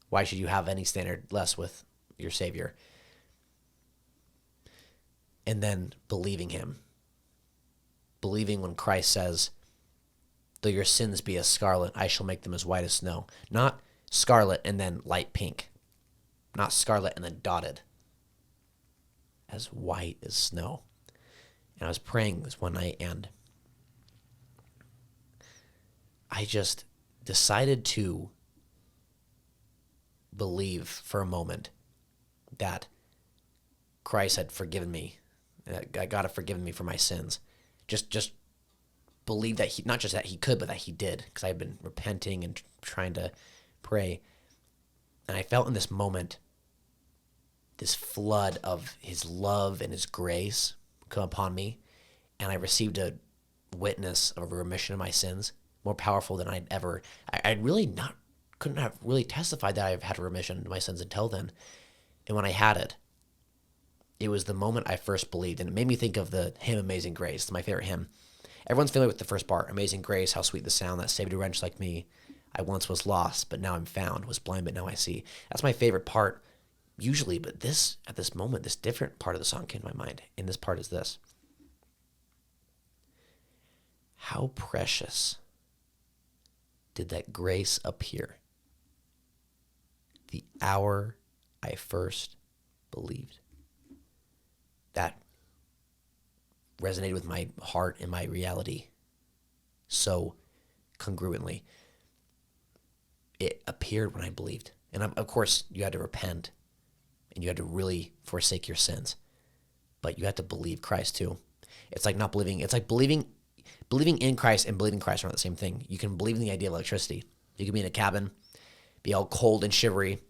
Why should you have any standard less with your Savior? And then believing him. Believing when Christ says, though your sins be as scarlet, I shall make them as white as snow. Not scarlet and then light pink. Not scarlet and then dotted. As white as snow. And I was praying this one night, and I just decided to believe for a moment that Christ had forgiven me, that God had forgiven me for my sins. Just believe that he, not just that he could, but that he did, because I had been repenting and trying to pray. And I felt in this moment this flood of his love and his grace come upon me, and I received a witness of a remission of my sins more powerful than I'd ever. Couldn't have really testified that I've had a remission of my sins until then. And when I had it, it was the moment I first believed, and it made me think of the hymn Amazing Grace. It's my favorite hymn. Everyone's familiar with the first part, Amazing Grace, how sweet the sound that saved a wretch like me. I once was lost, but now I'm found, was blind, but now I see. That's my favorite part usually, but at this moment, this different part of the song came to my mind, and this part is this. How precious did that grace appear the hour I first believed. That resonated with my heart and my reality so congruently. It appeared when I believed. And of course, you had to repent and you had to really forsake your sins. But you had to believe Christ too. It's like not believing. It's like believing in Christ and believing Christ are not the same thing. You can believe in the idea of electricity. You can be in a cabin, be all cold and shivery.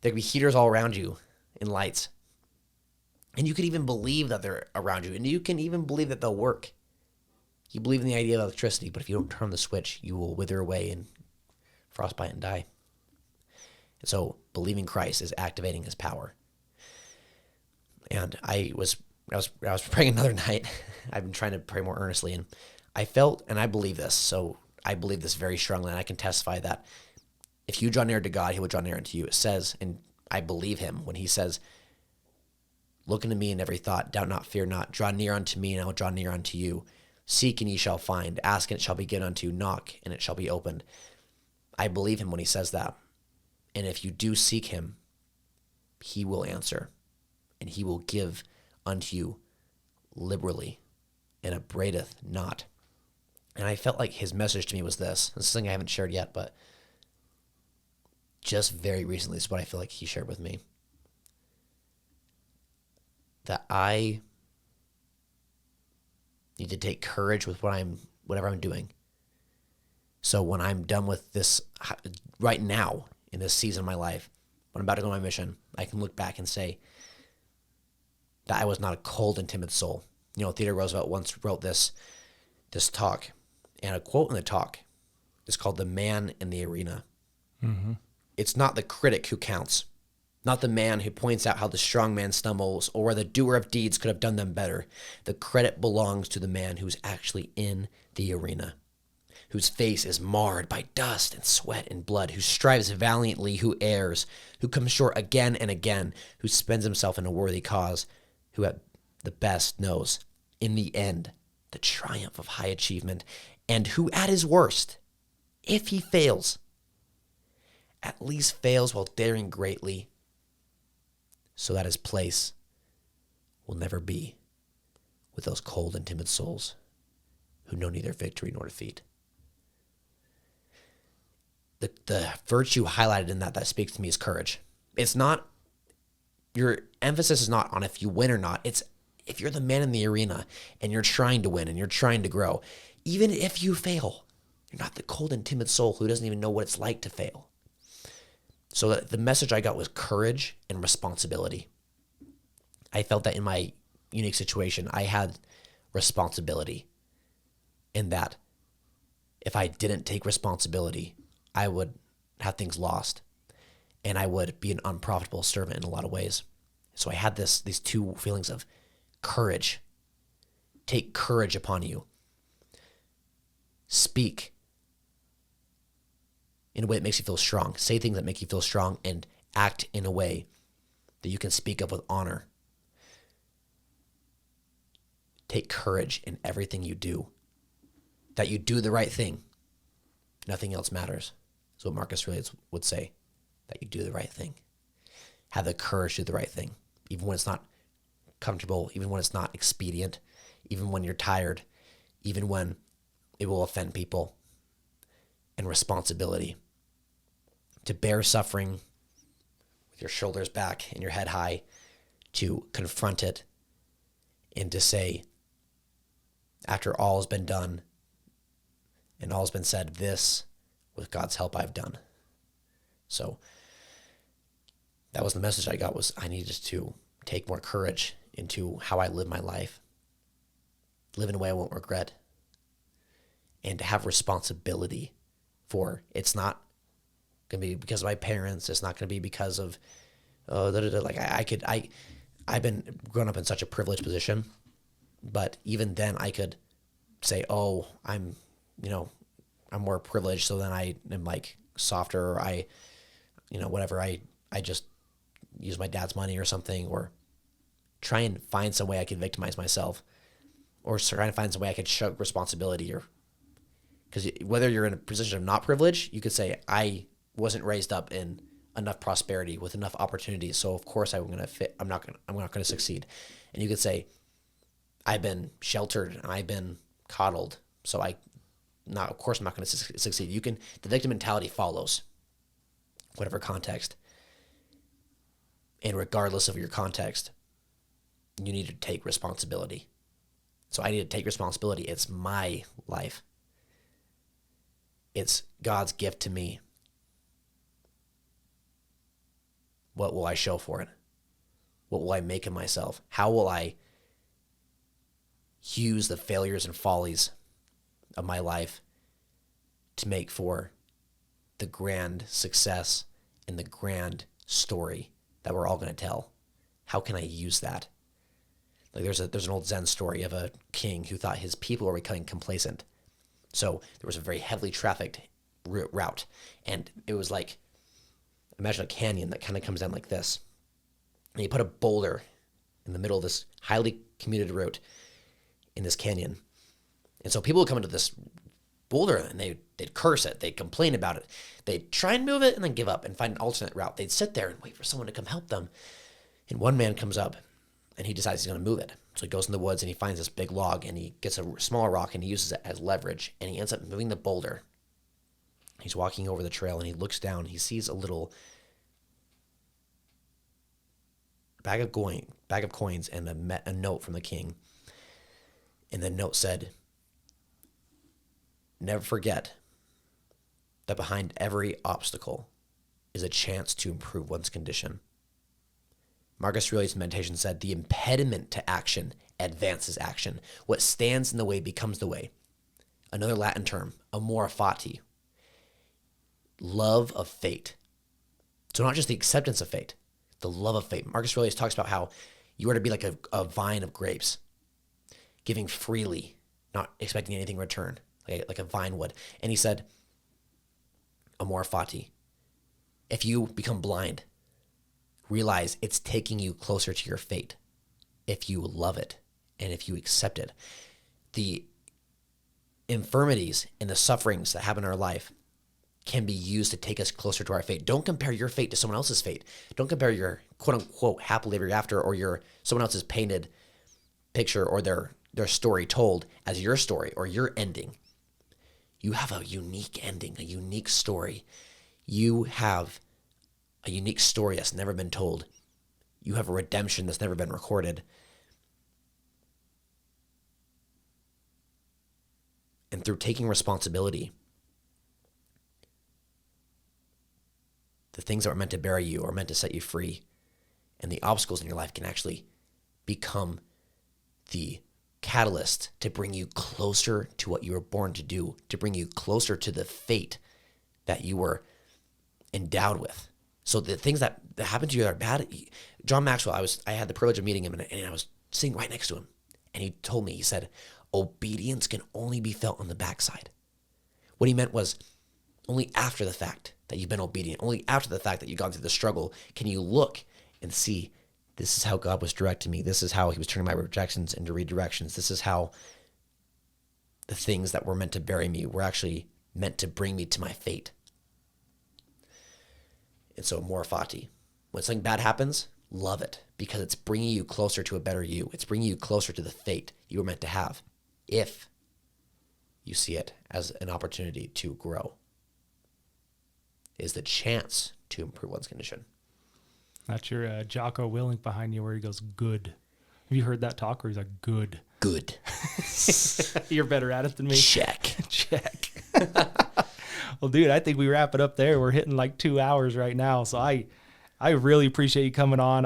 There can be heaters all around you and lights. And you can even believe that they're around you, and you can even believe that they'll work. You believe in the idea of electricity, but if you don't turn the switch, you will wither away and frostbite and die. And so believing Christ is activating his power. And I was praying another night. I've been trying to pray more earnestly, and I felt, and I believe this, so I believe this very strongly, and I can testify that if you draw near to God, he will draw near unto you. It says, and I believe him when he says, look unto me in every thought, doubt not, fear not, draw near unto me, and I will draw near unto you. Seek, and ye shall find. Ask, and it shall be given unto you. Knock, and it shall be opened. I believe him when he says that. And if you do seek him, he will answer, and he will give unto you liberally, and upbraideth not. And I felt like his message to me was this. This is something I haven't shared yet, but just very recently, this is what I feel like he shared with me. That I need to take courage with whatever I'm doing. So when I'm done with this right now in this season of my life, when I'm about to go on my mission, I can look back and say that I was not a cold and timid soul. You know, Theodore Roosevelt once wrote this talk, and a quote in the talk is called "The Man in the Arena." Mm-hmm. It's not the critic who counts, not the man who points out how the strong man stumbles or where the doer of deeds could have done them better. The credit belongs to the man who's actually in the arena, whose face is marred by dust and sweat and blood, who strives valiantly, who errs, who comes short again and again, who spends himself in a worthy cause, who at the best knows, in the end, the triumph of high achievement, and who at his worst, if he fails, at least fails while daring greatly, so that his place will never be with those cold and timid souls who know neither victory nor defeat. The virtue highlighted in that speaks to me is courage. It's not, your emphasis is not on if you win or not. It's if you're the man in the arena and you're trying to win and you're trying to grow, even if you fail, you're not the cold and timid soul who doesn't even know what it's like to fail. So the message I got was courage and responsibility. I felt that in my unique situation, I had responsibility in that if I didn't take responsibility, I would have things lost and I would be an unprofitable servant in a lot of ways. So I had these two feelings of courage. Take courage upon you. Speak in a way that makes you feel strong. Say things that make you feel strong and act in a way that you can speak of with honor. Take courage in everything you do. That you do the right thing. Nothing else matters. That's what Marcus Aurelius would say. That you do the right thing. Have the courage to do the right thing. Even when it's not comfortable, even when it's not expedient, even when you're tired, even when it will offend people. And responsibility to bear suffering with your shoulders back and your head high, to confront it and to say, after all has been done and all has been said, this, with God's help, I've done. So that was the message I got, was I needed to take more courage into how I live my life, live in a way I won't regret, and to have responsibility for. It's not going to be because of my parents. It's not going to be because of, like I've been grown up in such a privileged position, but even then I could say, oh, I'm more privileged, so then I am like softer, or whatever. I just use my dad's money or something, or try and find some way I can victimize myself, or try to find some way I could show responsibility, or because whether you're in a position of not privilege, you could say, I wasn't raised up in enough prosperity with enough opportunities, so of course I'm not going to succeed. And you could say, I've been sheltered and I've been coddled, so of course I'm not going to succeed. The victim mentality follows whatever context. And regardless of your context, you need to take responsibility. So I need to take responsibility. It's my life. It's God's gift to me. What will I show for it? What will I make of myself? How will I use the failures and follies of my life to make for the grand success and the grand story that we're all going to tell? How can I use that? Like there's an old Zen story of a king who thought his people were becoming complacent. So there was a very heavily trafficked route, and it was like, imagine a canyon that kind of comes down like this. And he put a boulder in the middle of this highly commuted route in this canyon. And so people would come into this boulder and they'd curse it. They'd complain about it. They'd try and move it and then give up and find an alternate route. They'd sit there and wait for someone to come help them. And one man comes up and he decides he's going to move it. So he goes in the woods and he finds this big log and he gets a smaller rock and he uses it as leverage. And he ends up moving the boulder. He's walking over the trail and he looks down. He sees a little bag of coins and a note from the king. And the note said, "Never forget that behind every obstacle is a chance to improve one's condition." Marcus Aurelius' meditation said, "The impediment to action advances action. What stands in the way becomes the way." Another Latin term, amor fati, love of fate. So not just the acceptance of fate, the love of fate. Marcus Aurelius talks about how you are to be like a vine of grapes, giving freely, not expecting anything in return, like a vine would. And he said, amor fati, if you become blind, realize it's taking you closer to your fate if you love it and if you accept it. The infirmities and the sufferings that happen in our life can be used to take us closer to our fate. Don't compare your fate to someone else's fate. Don't compare your quote-unquote happily ever after or your someone else's painted picture or their story told as your story or your ending. You have a unique ending, a unique story. You have a unique story that's never been told. You have a redemption that's never been recorded. And through taking responsibility, the things that were meant to bury you are meant to set you free. And the obstacles in your life can actually become the catalyst to bring you closer to what you were born to do, to bring you closer to the fate that you were endowed with. So the things that happen to you that are bad, John Maxwell, I had the privilege of meeting him and I was sitting right next to him. And he told me, he said, obedience can only be felt on the backside. What he meant was only after the fact that you've been obedient, only after the fact that you've gone through the struggle, can you look and see, this is how God was directing me. This is how he was turning my rejections into redirections. This is how the things that were meant to bury me were actually meant to bring me to my fate. And so amor fati, when something bad happens, love it because it's bringing you closer to a better you. It's bringing you closer to the fate you were meant to have if you see it as an opportunity to grow. It is the chance to improve one's condition. That's your Jocko Willink behind you where he goes, good. Have you heard that talk where he's like, good? Good. You're better at it than me. Check. Check. Well, dude, I think we wrap it up there. We're hitting like 2 hours right now. So I really appreciate you coming on.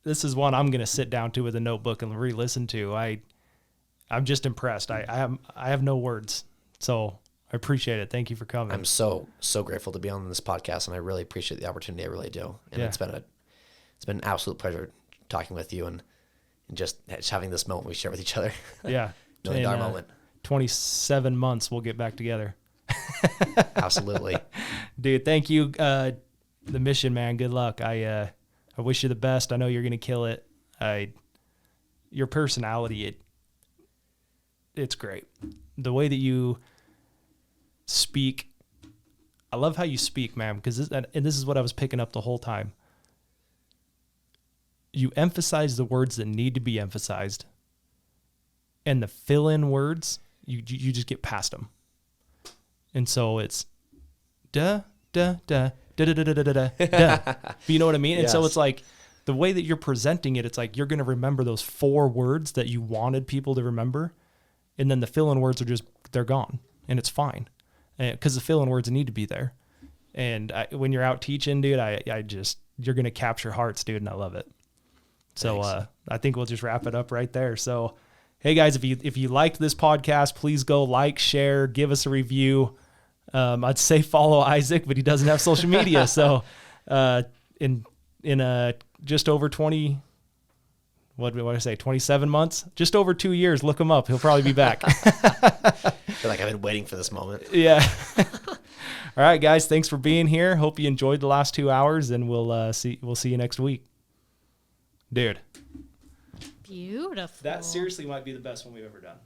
This is one I'm going to sit down to with a notebook and re-listen to. I'm just impressed. I have no words. So I appreciate it. Thank you for coming. I'm so grateful to be on this podcast, and I really appreciate the opportunity. I really do. And it's been an absolute pleasure talking with you and just having this moment we share with each other. Yeah. $1 million moment. 27 months we'll get back together. Absolutely. Dude, thank you. The mission, man. Good luck. I wish you the best. I know you're going to kill it. Your personality, it's great. The way that you speak, I love how you speak, man, because this is what I was picking up the whole time. You emphasize the words that need to be emphasized, and the fill-in words, you just get past them. And so it's da da da da da da da da da. You know what I mean? And so it's like the way that you're presenting it, it's like you're going to remember those 4 words that you wanted people to remember, and then the fill-in words they're gone, and it's fine, because the fill-in words need to be there. And when you're out teaching, dude, you're going to capture hearts, dude, and I love it. So I think we'll just wrap it up right there. So, hey guys, if you liked this podcast, please go like, share, give us a review. I'd say follow Isaac, but he doesn't have social media. So in just over 20, what did I say, 27 months, just over 2 years, look him up. He'll probably be back. I feel like I've been waiting for this moment. Yeah. All right, guys, thanks for being here. Hope you enjoyed the last 2 hours, and we'll see you next week. Dude. Beautiful. That seriously might be the best one we've ever done.